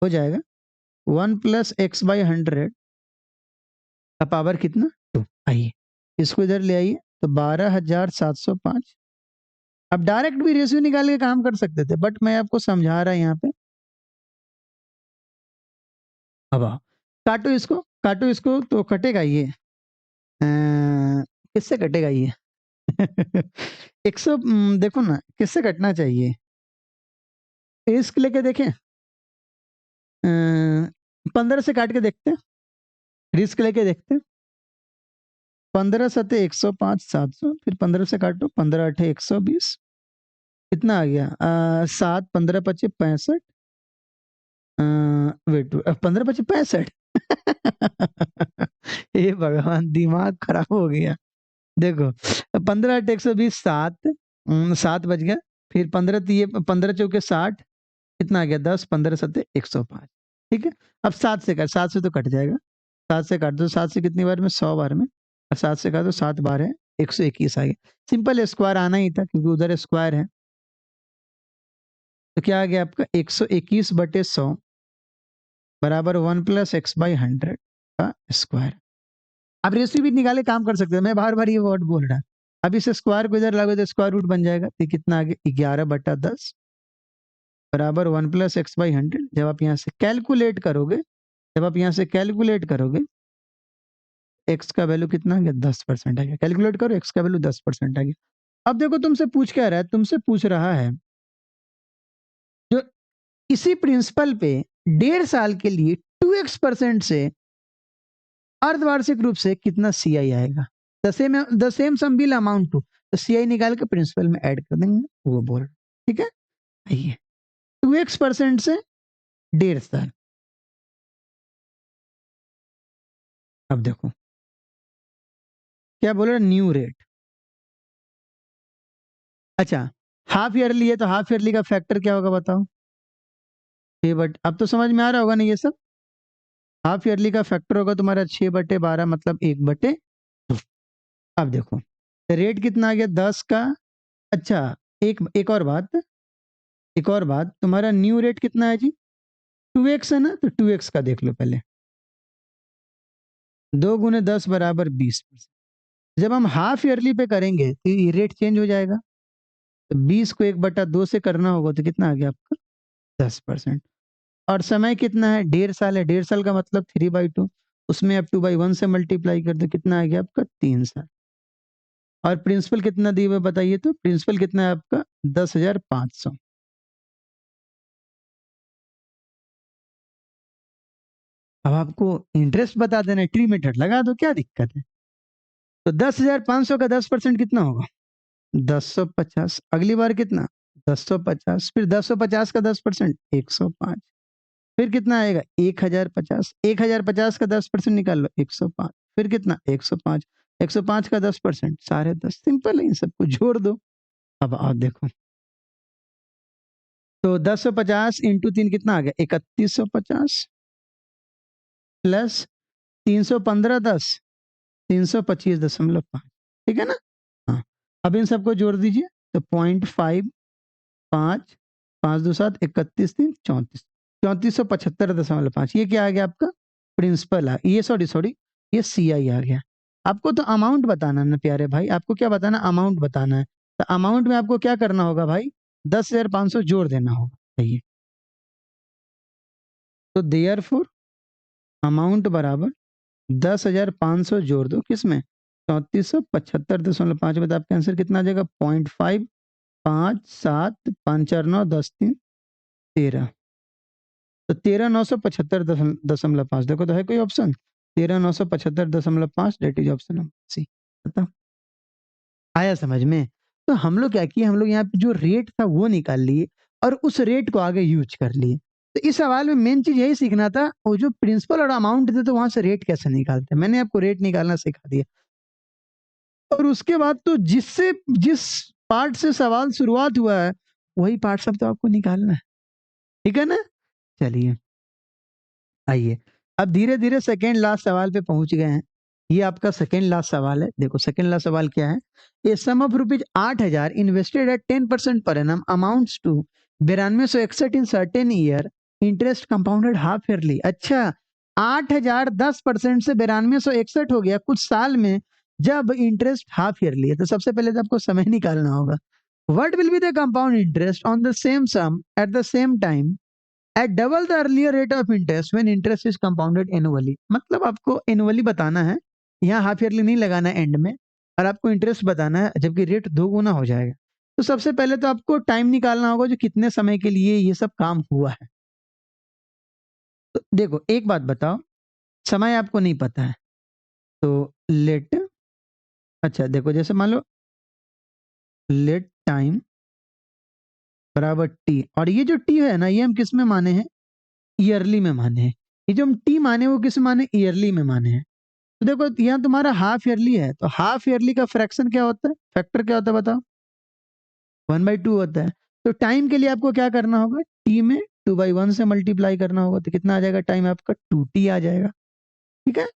हो जाएगा 1+x/100 का पावर कितना 2। आइए इसको इधर ले आइए, तो 12,705। अब डायरेक्ट भी रेशियो निकाल के काम कर सकते थे, बट मैं आपको समझा रहा यहाँ पे। अब आओ, काटो इसको तो कटेगा ये, किससे कटेगा ये 100, देखो ना किससे कटना चाहिए, इसको लेके देखें, 15 से काट के देखते हैं, रिस्क लेके देखते हैं। 15 सते 105 700, फिर 15 से काटो, 15 अठे 120, कितना आ गया 7 15 25 65, वेट 15 25 65 हे भगवान दिमाग खराब हो गया। देखो 15 अठे 120, 7 7 बच गया, फिर 15 दिए 15 चौके 60, कितना आ गया 10 15 सते 105, ठीक है। अब 7 से काट, 7 से तो कट जाएगा, 7 से काट दो, 7 से कितनी बार में 100 बार में, और 7 से काट दो 7 बार है 121 आ गया। सिंपल स्क्वायर आना ही था क्योंकि उधर स्क्वायर है, तो क्या आ गया आपका 121/100 बराबर 1+x/100 का स्क्वायर। आप रेसिपी भी निकाले काम कर सकते हैं, मैं बार बार ये वर्ड बोल रहा। अब इस स्क्वायर को इधर लागो तो स्क्वायर रूट बन जाएगा, तो कितना आ गया 11/10 बराबर 1+x/100। जब आप यहाँ से कैलकुलेट करोगे, एक्स का वैल्यू कितना आ गया 10% आ गया। कैलकुलेट करो, एक्स का वैल्यू 10% आ गया। अब देखो तुमसे पूछ क्या रहा है, तुमसे पूछ रहा है जो इसी प्रिंसिपल पे 1.5 साल के लिए 2x% से अर्धवार्षिक रूप से कितना CI आएगा। The same sum will amount to, तो CI निकाल के प्रिंसिपल में ऐड कर देंगे, वो बोल, ठीक है। आइए 2x% से 1.5 साल। अब देखो क्या बोल रहा, न्यू रेट। अच्छा हाफ ईयरली है, तो हाफ ईयरली का फैक्टर क्या होगा बताओ, 6 अब तो समझ में आ रहा होगा ना ये सब। हाफ ईयरली का फैक्टर होगा तुम्हारा 6/12 मतलब 1/2। अब देखो रेट कितना आ गया 10 का। अच्छा एक और बात, तुम्हारा न्यू रेट कितना है जी 2x है ना, तो 2x का देख लो पहले, 2 गुने 10 बराबर 20%। जब हम हाफ ईयरली पे करेंगे तो ये रेट चेंज हो जाएगा, तो 20 को 1/2 से करना होगा, तो कितना आ गया आपका 10%। और समय कितना है 1.5 साल है, 1.5 साल का मतलब 3/2, उसमें आप 2/1 से मल्टीप्लाई कर दो, कितना आ गया आपका 3 साल। और प्रिंसिपल कितना दिए हुए बताइए, तो प्रिंसिपल कितना है आपका 10,500। अब आपको इंटरेस्ट बता देना, ट्री मेथड लगा दो, क्या दिक्कत है। तो 10,500 का 10% कितना होगा 1050। अगली बार कितना 1050, फिर 1050 का 10% 105, फिर कितना आएगा 1050, 1050 का 10% निकाल लो 105, फिर कितना 105, 105 का 10% 10.5। सिंपल है, इन सबको जोड़ दो। अब आप देखो, तो 1050 इंटू 3 कितना आ गया 3150 प्लस 315 325.5, ठीक है ना। हाँ अब इन सबको जोड़ दीजिए, तो 0.5 5 5 2 7 31 3 34 3475.5, ये क्या आ गया आपका प्रिंसिपल आ, ये सॉरी ये CI आ गया। आपको तो अमाउंट बताना ना प्यारे भाई, आपको क्या बताना, अमाउंट बताना है। तो अमाउंट में आपको क्या करना होगा भाई 10,500 जोड़ देना होगा, सही है। तो देयरफॉर अमाउंट बराबर 10,500 जोड़ दो किसमें 3475.5 में, तो आपका आंसर कितना आ जाएगा 0.5 5 7 5 4 9 10 3 13, तो 13,975.5 देखो तो है कोई option 13,975.5 that is option number C. बताओ आया समझ में। तो हम लोग क्या किए, हम लोग यहाँ पे जो रेट था वो निकाल लिए और उस रेट को आगे यूज कर लिए। तो इस सवाल में मेन चीज यही सीखना था, वो जो प्रिंसिपल और अमाउंट थे तो वहां से रेट कैसे निकालते हैं, मैंने आपको रेट निकालना सिखा दिया। और उसके बाद तो जिस पार्ट से सवाल शुरुआत हुआ है वही पार्ट सब तो आपको निकालना है, ठीक है ना। चलिए आइए अब धीरे धीरे सेकेंड लास्ट सवाल पे पहुंच गए हैं। ये आपका सेकेंड लास्ट सवाल है। देखो सेकेंड लास्ट सवाल क्या है, a sum of rupees 8,000 invested at 10% per annum amounts to 9261 in certain year, interest compounded half yearly. अच्छा 8,000 10% से 9261 हो गया कुछ साल में, जब इंटरेस्ट हाफ ईयरली है। तो सबसे पहले तो आपको समय निकालना होगा, what will be the compound interest on the same sum at the same time at double the earlier rate of interest when interest is compounded annually. मतलब आपको एनुअली बताना है, यहाँ हाफ ईयरली नहीं लगाना है एंड में, और आपको इंटरेस्ट बताना है जबकि रेट दो गुना हो जाएगा। तो सबसे पहले तो आपको टाइम निकालना होगा जो कितने समय के लिए ये सब काम हुआ है। तो देखो एक बात बताओ, समय आपको नहीं पता है तो लेट, अच्छा देखो जैसे मान लो लेट टाइम बराबर टी, और ये जो टी है ना ये हम किस में माने हैं, ईयरली में माने हैं। ये जो हम टी माने वो किस में माने, ईयरली में माने हैं। तो देखो यहाँ तुम्हारा हाफ ईयरली है, तो हाफ ईयरली का फ्रैक्शन क्या होता है, फैक्टर क्या होता है बताओ, 1/2 होता है। तो टाइम के लिए आपको क्या करना होगा, टी में 2/1 से मल्टीप्लाई करना होगा, तो कितना आ जाएगा टाइम आपका 2t आ जाएगा, ठीक है।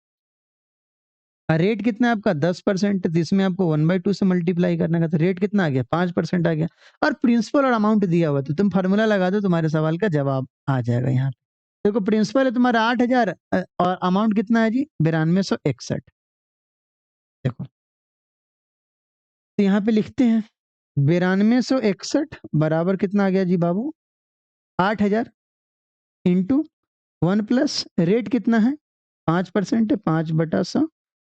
और रेट कितना है आपका 10%, तो इसमें आपको 1/2 से मल्टीप्लाई करने का, तो रेट कितना आ गया 5% आ गया। और प्रिंसिपल और अमाउंट दिया हुआ तो तुम फार्मूला लगा दो, तुम्हारे सवाल का जवाब आ जाएगा यहाँ पे। देखो प्रिंसिपल है तुम्हारा 8,000 और अमाउंट कितना है जी 9261। देखो तो यहाँ पे लिखते हैं 9261 बराबर कितना आ गया जी बाबू 8,000 इंटू 1 प्लस रेट कितना है 5% है, 5/100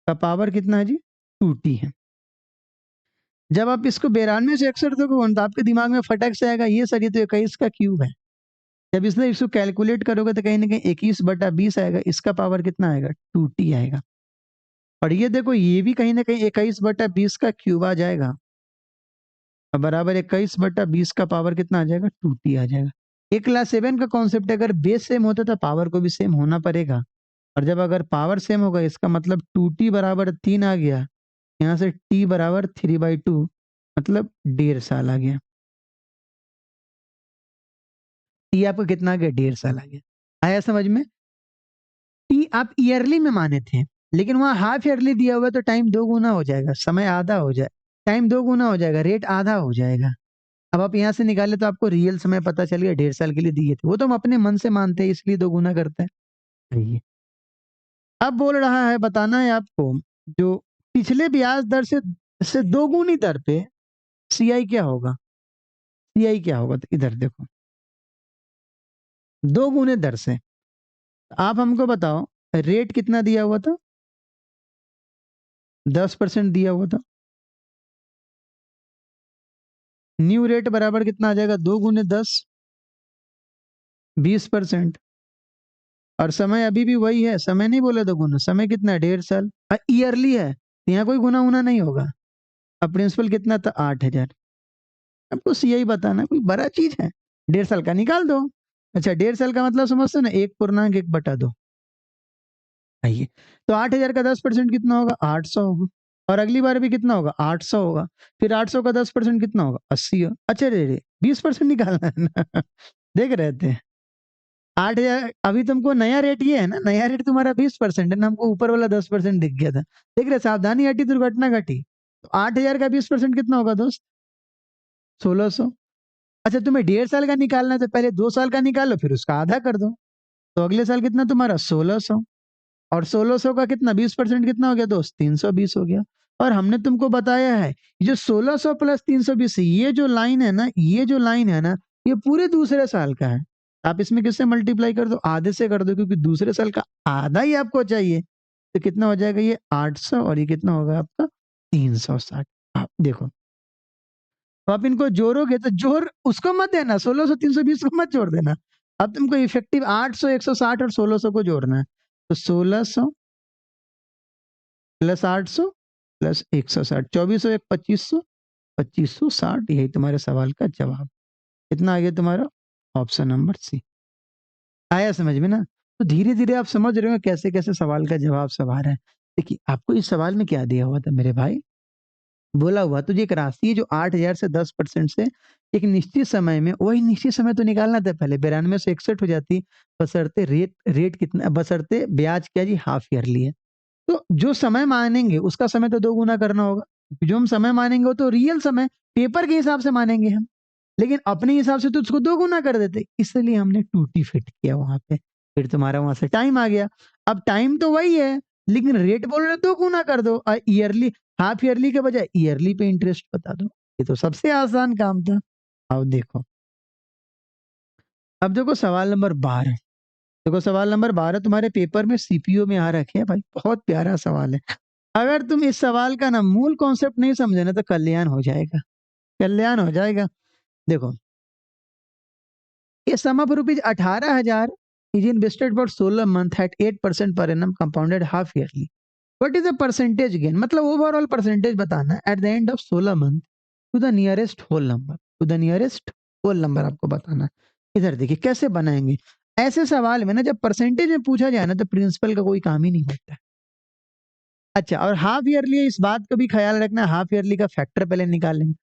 का पावर कितना है जी 2t है। जब आप इसको 92 से 61 दोगे तो आपके दिमाग में फटक से आएगा ये सर ये तो 21 का क्यूब है। जब इसलिए इसको कैलकुलेट करोगे तो कहीं ना कहीं 21/20 आएगा, इसका पावर कितना आएगा 2t आएगा। और ये देखो ये भी कहीं ना कहीं 21/20 का क्यूब आ जाएगा, बराबर 21/20 का पावर कितना आ जाएगा 2t आ जाएगा। ये क्लास 7 का कॉन्सेप्ट है, अगर बेस सेम होता तो पावर को भी सेम होना पड़ेगा, और जब अगर पावर सेम होगा इसका मतलब 2t बराबर 3 आ गया, यहाँ से t बराबर 3/2 मतलब 1.5 साल आ गया। t आपको कितना आ गया 1.5 साल आ गया। आया समझ में। t आप ईयरली में माने थे, लेकिन वहां हाफ ईयरली दिया हुआ है तो टाइम दो गुना हो जाएगा, समय आधा हो जाए, टाइम दो गुना हो जाएगा, रेट आधा हो जाएगा। अब आप यहाँ से निकाले तो आपको रियल समय पता चल गया 1.5 साल के लिए दिए थे, वो तो हम अपने मन से मानते हैं इसलिए दो गुना करते हैं। आइए अब बोल रहा है बताना है आपको, जो पिछले ब्याज दर से दोगुनी दर पे सीआई क्या होगा, सीआई क्या होगा, तो इधर देखो दो गुने दर से। आप हमको बताओ रेट कितना दिया हुआ था 10% दिया हुआ था, न्यू रेट बराबर कितना आ जाएगा 2 × 10 20%, और समय अभी भी वही है, समय नहीं बोले 2 गुना, समय कितना है 1.5 साल, ईयरली है तो यहाँ कोई गुना उना नहीं होगा। अब प्रिंसिपल कितना था 8,000, आपको सीआई बताना कोई बड़ा चीज है, 1.5 साल का निकाल दो। अच्छा 1.5 साल का मतलब समझते ना 1.1/2। आइए तो 8,000 का 10% कितना होगा 800 होगा, और अगली बार भी कितना होगा 800 होगा, फिर 800 का 10% कितना होगा 80 होगा। अच्छा रे 20% निकालना है ना देख रहे थे 8,000, अभी तुमको नया रेट ये है ना, नया रेट तुम्हारा 20% है ना, हमको ऊपर वाला 10% दिख गया था। देख रहे सावधानी घटी दुर्घटना घटी। तो 8,000 का 20% कितना होगा दोस्त 1,600। अच्छा तुम्हें 1.5 साल का निकालना है तो पहले 2 साल का निकालो फिर उसका आधा कर दो, तो अगले साल कितना तुम्हारा 1,600, और 1,600 का कितना 20% कितना हो गया दोस्त 320 हो गया। और हमने तुमको बताया है ये जो 1,600 प्लस 320 ये जो लाइन है ना, ये जो लाइन है ना ये पूरे दूसरे साल का है, आप इसमें किससे मल्टीप्लाई कर दो, आधे से कर दो, क्योंकि दूसरे साल का आधा ही आपको चाहिए। तो कितना हो जाएगा ये 800 और ये कितना होगा आपका 360। आप देखो, तो आप इनको जोड़ोगे तो जोड़ उसको मत देना, 1600 320 को मत जोड़ देना। अब तुमको इफेक्टिव 800 160 और 1600 को जोड़ना है। तो 1600 प्लस 800 प्लस 160, 2400 एक 2500, 2560, यही तुम्हारे सवाल का जवाब। कितना आ गया तुम्हारा, ऑप्शन नंबर सी। आया समझ में ना? तो धीरे धीरे आप समझ रहे हो कैसे कैसे सवाल का जवाब सब आ रहा है। देखिए आपको इस सवाल में क्या दिया हुआ था मेरे भाई, बोला हुआ तुझे एक राशि है जो 8000 से 10% से एक निश्चित समय में, वही निश्चित समय तो निकालना था पहले, 92 से 61 हो जाती, बशर्ते रेट रेट कितना, बशर्ते ब्याज क्या जी हाफ ईयरली है। तो जो समय मानेंगे उसका समय तो 2 गुना करना होगा। जो हम समय मानेंगे वो तो रियल समय, पेपर के हिसाब से मानेंगे हम। लेकिन अपने हिसाब से तो उसको 2 गुना कर देते, इसलिए हमने टूटी फिट किया वहाँ पे। फिर तुम्हारा वहाँ से टाइम आ गया। अब टाइम तो वही है, लेकिन रेट बोल रहे 2 गुना कर दो, ईयरली हाफ ईयरली के बजाय ईयरली पे इंटरेस्ट बता दो। ये तो सबसे आसान काम था। अब देखो, अब देखो सवाल नंबर 12। देखो सवाल नंबर 12 तुम्हारे पेपर में सीपीओ में आ रखे हैं भाई, बहुत प्यारा सवाल है। अगर तुम इस सवाल का ना मूल कॉन्सेप्ट नहीं समझे ना तो कल्याण हो जाएगा, कल्याण हो जाएगा। देखो, a sum of rupees 18,000 is invested for 16 month at 8% per annum compounded half yearly. What is the percentage gain? मतलब ओवरऑल परसेंटेज बताना at the end of 16 month to the nearest whole number, to the nearest whole number आपको बताना। इधर देखिए कैसे बनाएंगे ऐसे सवाल में ना, जब परसेंटेज में पूछा जाए ना तो प्रिंसिपल का कोई काम ही नहीं होता है। अच्छा, और हाफ ईयरली, इस बात का भी ख्याल रखना, हाफ ईयरली का फैक्टर पहले निकालेंगे।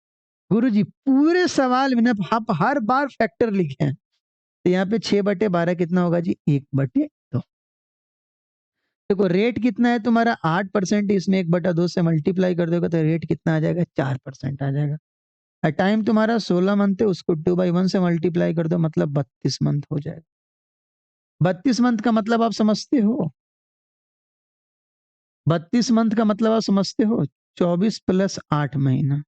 गुरुजी पूरे सवाल में ना आप हर बार फैक्टर लिखे हैं, तो यहाँ पे 6/12 कितना होगा जी, 1/2। देखो रेट कितना है तुम्हारा 8%, इसमें 1/2 से मल्टीप्लाई कर दोगे तो रेट कितना आ जाएगा, 4% आ जाएगा। और टाइम तुम्हारा 16 मंथ है, उसको 2/1 से मल्टीप्लाई कर दो, मतलब 32 मंथ हो जाएगा। 32 मंथ का मतलब आप समझते हो, 32 मंथ का मतलब आप समझते हो, 24 प्लस 8 महीना।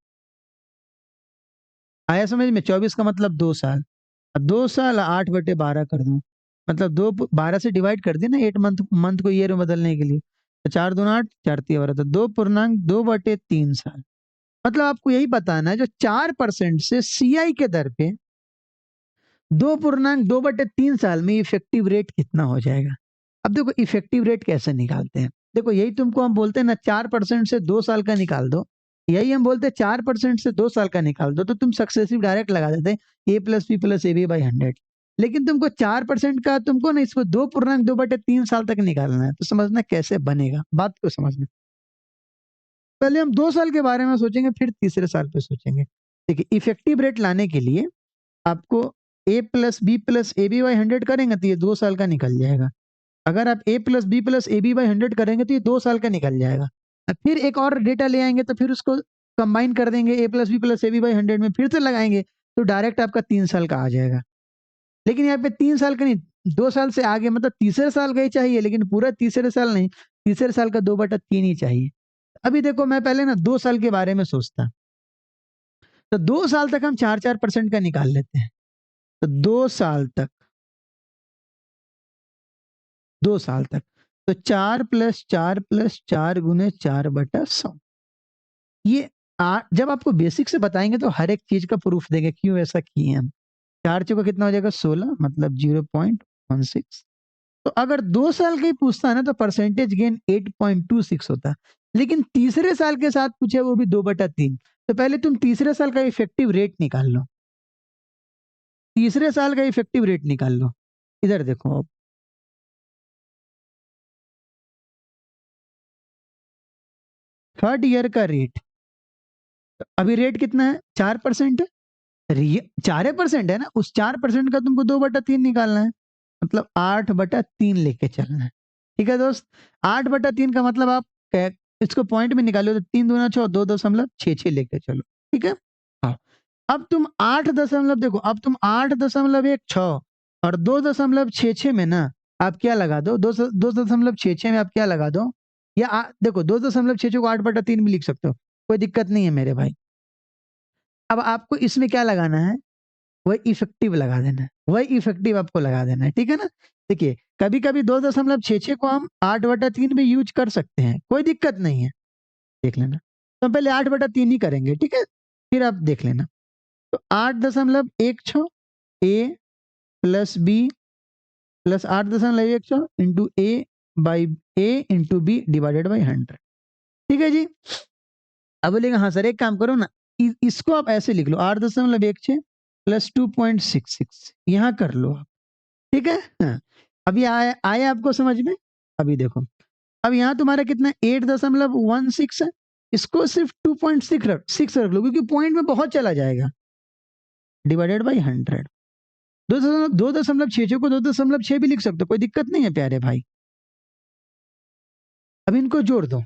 आया समझ में? 24 का मतलब 2 साल, 2 साल 8/12 कर दो, मतलब 12 से डिवाइड कर दिया ना 8 मंथ, मंथ को ईयर में बदलने के लिए। तो 4 दूना 8, 4 तिया 12, तो 2.2/3 साल। मतलब आपको यही बताना है जो 4% से सीआई के दर पे 2.2/3 साल में इफेक्टिव रेट कितना हो जाएगा। अब देखो इफेक्टिव रेट कैसे निकालते हैं, देखो यही तुमको हम बोलते हैं ना, 4% से 2 साल का निकाल दो, यही हम बोलते हैं 4% से 2 साल का निकाल दो, तो तुम सक्सेसिव डायरेक्ट लगा देते A plus B plus A B by 100। लेकिन तुमको 4% का, तुमको ना इसको 2.2/3 साल तक निकालना है, तो समझना कैसे बनेगा, बात को समझना। पहले हम 2 साल के बारे में सोचेंगे, फिर तीसरे साल पे सोचेंगे। देखिए इफेक्टिव रेट लाने के लिए आपको A plus B plus A B by 100 करेंगे तो ये 2 साल का निकल जाएगा। अगर आप A plus B plus A B by 100 करेंगे तो ये 2 साल का निकल जाएगा। अब फिर एक और डेटा ले आएंगे तो फिर उसको कंबाइन कर देंगे, A plus B plus A B by 100 में फिर से लगाएंगे, तो डायरेक्ट आपका 3 साल का आ जाएगा। लेकिन यहाँ पे 3 साल का नहीं, 2 साल से आगे, मतलब तीसरे साल का ही चाहिए, लेकिन पूरा तीसरे साल नहीं, तीसरे साल का 2/3 ही चाहिए। अभी देखो मैं पहले ना 2 साल के बारे में सोचता, तो 2 साल तक हम 4-4% का निकाल लेते हैं। तो 2 साल तक, 2 साल तक, तो 4+4+4 गुने 4/100। ये जब आपको बेसिक से बताएंगे तो हर एक चीज का प्रूफ देंगे क्यों ऐसा किए हम। 4 चौका कितना हो जाएगा 16, मतलब 0.16। तो अगर 2 साल का ही पूछता है ना तो परसेंटेज गेन 8.26 होता। लेकिन तीसरे साल के साथ पूछे वो भी 2/3, तो पहले तुम तीसरे साल का इफेक्टिव रेट निकाल लो, तीसरे साल का इफेक्टिव रेट निकाल लो। इधर देखो अब, थर्ड ईयर का रेट, अभी रेट कितना है 4% है, 4% है ना, उस 4% का तुमको 2/3 निकालना है, मतलब 8/3 लेके चलना है। ठीक है दोस्त, 8/3 का मतलब आप इसको पॉइंट में निकालो तो 3 दूना 6, 2.66 लेके चलो। ठीक है, हाँ। अब तुम 8 दशमलव देखो, अब तुम 8.16 और 2.66 में ना आप क्या लगा दो, 2.66 में आप क्या लगा दो, या देखो 2.66 को 8/3 में लिख सकते हो, कोई दिक्कत नहीं है मेरे भाई। अब आपको इसमें क्या लगाना है, वही इफेक्टिव लगा देना है, वही इफेक्टिव आपको लगा देना है, ठीक है ना। देखिए कभी कभी 2.66 को हम 8/3 भी यूज कर सकते हैं, कोई दिक्कत नहीं है, देख लेना। तो हम पहले 8/3 ही करेंगे, ठीक है, फिर आप देख लेना। तो 8.16 A plus B plus 8.16 into A into B divided by 100, ठीक है जी। अब बोलेगा हाँ सर एक काम करो ना, इसको आप ऐसे लिख लो 8.16 प्लस 2.66 यहाँ कर लो आप, ठीक है। हाँ अभी आया आया आपको समझ में। अभी देखो, अब यहाँ तुम्हारा कितना 8.16 है, इसको सिर्फ 2.6 रख लो क्योंकि पॉइंट में बहुत चला जाएगा, डिवाइडेड बाई 100। 2.66 को 2.6 भी लिख सकते हो, कोई दिक्कत नहीं है प्यारे भाई। अब इनको जोड़ दो,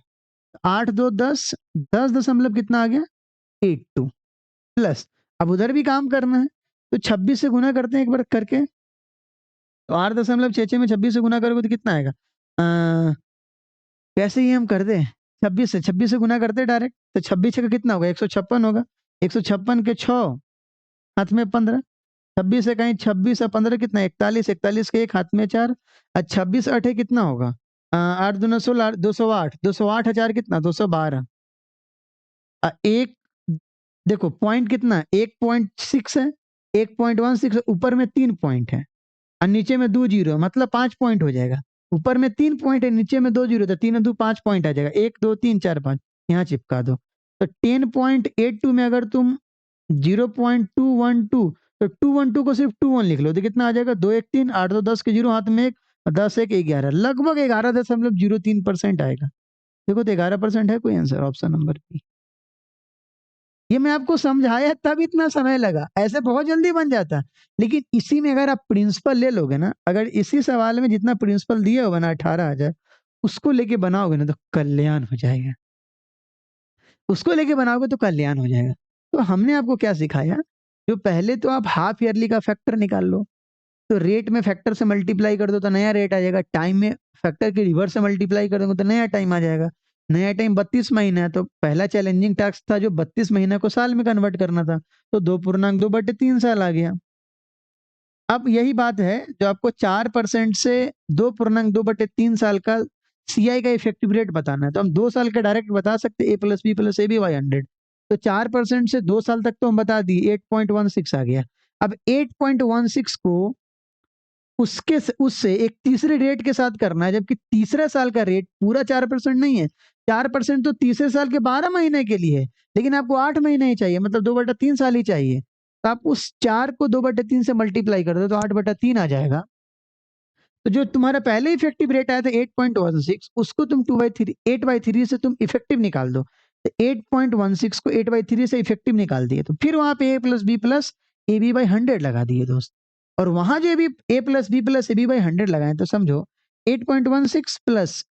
8 2 10, 10 दशमलव कितना आ गया 82 प्लस, अब उधर भी काम करना है तो 26 से गुना करते हैं एक बार करके, तो 8.66 में 26 से गुना करोगे तो कितना आएगा, कैसे ही हम कर दे, 26 से गुना करते डायरेक्ट, तो 26 का कितना होगा 156 होगा, 156 के 6 हाथ में 15, 26 से कहीं 26 और 15 कितना 41, 41 के एक हाथ में 4, 26 8 कितना होगा 8 दूना 16, 208, 208 हजार कितना 212, एक देखो पॉइंट कितना 1.6 है, 1.16 ऊपर में 3 पॉइंट है और नीचे में 2 जीरो, मतलब 5 पॉइंट हो जाएगा। ऊपर में 3 पॉइंट है, नीचे में 2 जीरो, तो 3 और 2 5 पॉइंट आ जाएगा, 1 2 3 4 5 यहाँ चिपका दो। तो 10.82 में अगर तुम 0.212, तो 212 को सिर्फ 21 लिख लो तो कितना आ जाएगा 2 1 3, 8 2 10 के जीरो हाथ में 1, 10 1 11, लगभग 11.03% आएगा। देखो तो 11% है कोई आंसर ऑप्शन नंबर बी। ये मैं आपको समझाया तब इतना समय लगा, ऐसे बहुत जल्दी बन जाता, लेकिन इसी में अगर आप प्रिंसिपल ले लोगे ना, अगर इसी सवाल में जितना प्रिंसिपल दिए होगा ना 18,000, उसको लेके बनाओगे ना तो कल्याण हो जाएगा, उसको लेके बनाओगे तो कल्याण हो जाएगा। तो हमने आपको क्या सिखाया, जो पहले तो आप हाफ ईयरली का फैक्टर निकाल लो, तो रेट में फैक्टर से मल्टीप्लाई कर दो तो नया रेट आ जाएगा, टाइम में फैक्टर के रिवर्स से मल्टीप्लाई कर दोगे तो नया टाइम आ जाएगा, नया टाइम 32 महीना है, तो पहला चैलेंजिंग टास्क था जो 32 महीना को साल में कन्वर्ट करना था, तो 2.2/3 साल आ गया। अब यही बात है जो आपको 4% से 2.2/3 साल का सीआई का इफेक्टिव रेट बताना है, तो हम 2 साल का डायरेक्ट बता सकते A plus B plus A B by 100, तो 4% से 2 साल तक तो हम बता दिए 8.16 आ गया। अब 8.16 को उससे एक तीसरे रेट के साथ करना है, जबकि तीसरे साल का रेट पूरा 4% नहीं है, 4% तो तीसरे साल के 12 महीने के लिए है, लेकिन आपको 8 महीने ही चाहिए, मतलब 2/3 साल ही चाहिए, तो आप उस 4 को 2/3 से मल्टीप्लाई कर दो तो 8/3 आ जाएगा। तो जो तुम्हारा पहले इफेक्टिव रेट आया था 8.16, उसको तुम 2/3 8/3 से तुम इफेक्टिव निकाल दो, तो 8.16 को 8/3 से इफेक्टिव निकाल दिए, तो फिर वहां पे A plus B plus A B by 100 लगा दिए दोस्त, और वहां जो भी A plus B plus A B by 100 लगाए, तो समझो 8.16 plus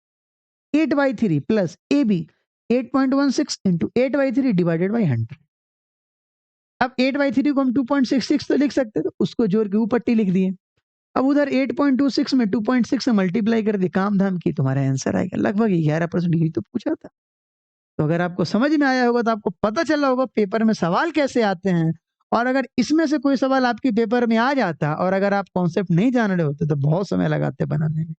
8/3 plus A B 8.16 into 8/3 divided by 100। अब 8/3 को हम 2.66 तो लिख सकते थे, उसको जोड़ के ऊपर टी लिख दिए, अब उधर 8.26 में 2.6 से मल्टीप्लाई कर दिए, काम धाम की तुम्हारा आंसर आएगा लगभग 11%, यही तो पूछा था। तो अगर आपको समझ में आया होगा तो आपको पता चला होगा पेपर में सवाल कैसे आते हैं, और अगर इसमें से कोई सवाल आपके पेपर में आ जाता और अगर आप कॉन्सेप्ट नहीं जान रहे होते तो बहुत समय लगाते बनाने में,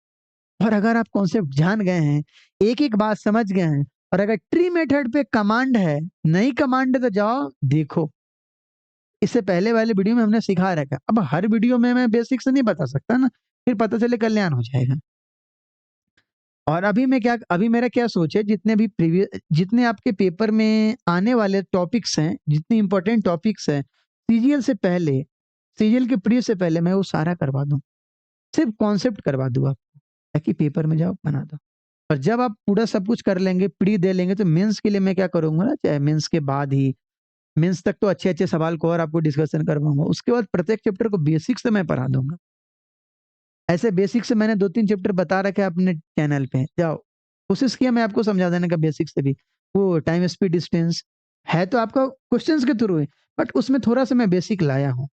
और अगर आप कॉन्सेप्ट जान गए हैं, एक एक बात समझ गए हैं, और अगर ट्री मेथड पे कमांड है, नई कमांड है तो जाओ देखो, इससे पहले वाले वीडियो में हमने सिखा रखा, अब हर वीडियो में मैं बेसिक से नहीं बता सकता ना, फिर पता चले कल्याण हो जाएगा। और अभी मेरा क्या सोच है, जितने आपके पेपर में आने वाले टॉपिक्स हैं, जितने इंपॉर्टेंट टॉपिक्स हैं, सीजीएल से पहले, सीजीएल के प्री से पहले मैं वो सारा करवा दूं, सिर्फ कॉन्सेप्ट करवा दूं आपको, ताकि पेपर में जाओ बना दो। और जब आप पूरा सब कुछ कर लेंगे, प्री दे लेंगे, तो मेंस के लिए मैं क्या करूंगा ना, चाहे मेंस के बाद ही, मेंस तक तो अच्छे अच्छे सवाल को और आपको डिस्कशन करवाऊंगा, उसके बाद प्रत्येक चैप्टर को बेसिक से मैं पढ़ा दूंगा। ऐसे बेसिक से मैंने 2-3 चैप्टर बता रखे हैं अपने चैनल पे, जाओ कोशिश किया मैं आपको समझा देने का बेसिक से भी, वो टाइम स्पीड डिस्टेंस है तो आपका क्वेश्चंस के थ्रू है, बट उसमें थोड़ा सा मैं बेसिक लाया हूँ।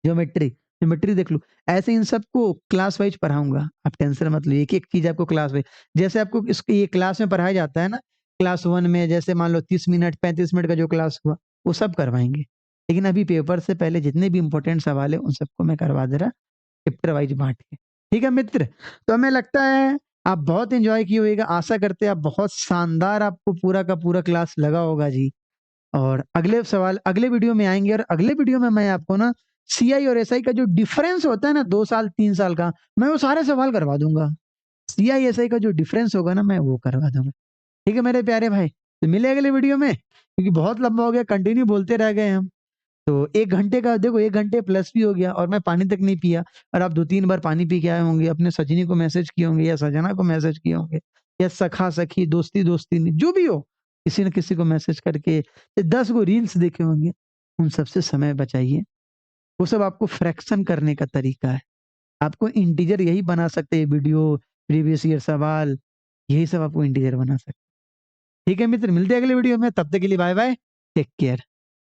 ज्योमेट्री ज्योमेट्री देख लो, ऐसे इन सबको क्लास वाइज पढ़ाऊंगा, आप टेंशन मत लो, एक एक चीज आपको क्लास वाइज, जैसे आपको ये क्लास में पढ़ाया जाता है ना, क्लास 1 में जैसे मान लो 30 मिनट 35 मिनट का जो क्लास हुआ, वो सब करवाएंगे, लेकिन अभी पेपर से पहले जितने भी इंपॉर्टेंट सवाल है उन सबको मैं करवा दे रहा चैप्टर वाइज बांट के। ठीक है मित्र, तो हमें लगता है आप बहुत एंजॉय किए होगा, आशा करते हैं आप बहुत शानदार आपको पूरा का पूरा क्लास लगा होगा जी। और अगले सवाल अगले वीडियो में आएंगे, और अगले वीडियो में मैं आपको ना सीआई और एसआई का जो डिफरेंस होता है ना 2 साल 3 साल का, मैं वो सारे सवाल करवा दूंगा। सीआई एसआई का जो डिफरेंस होगा ना मैं वो करवा दूंगा। ठीक है मेरे प्यारे भाई, तो मिले अगले वीडियो में, क्योंकि बहुत लंबा हो गया, कंटिन्यू बोलते रह गए हम। तो 1 घंटे का देखो, 1 घंटे प्लस भी हो गया और मैं पानी तक नहीं पिया, और आप 2-3 बार पानी पी के आए होंगे, अपने सजनी को मैसेज किए होंगे या सजना को मैसेज किए होंगे, या सखा सखी दोस्ती दोस्ती नहीं, जो भी हो, किसी न किसी को मैसेज करके, या 10 गो रील्स देखे होंगे, उन सबसे समय बचाइए। वो सब आपको फ्रैक्शन करने का तरीका है। आपको इंटीजर यही बना सकते हैं, वीडियो, प्रीवियस ईयर सवाल, यही सब आपको इंटीजर बना सकते हैं। ठीक है मित्र, मिलते हैं अगले वीडियो में, तब तक के लिए बाय बाय, टेक केयर।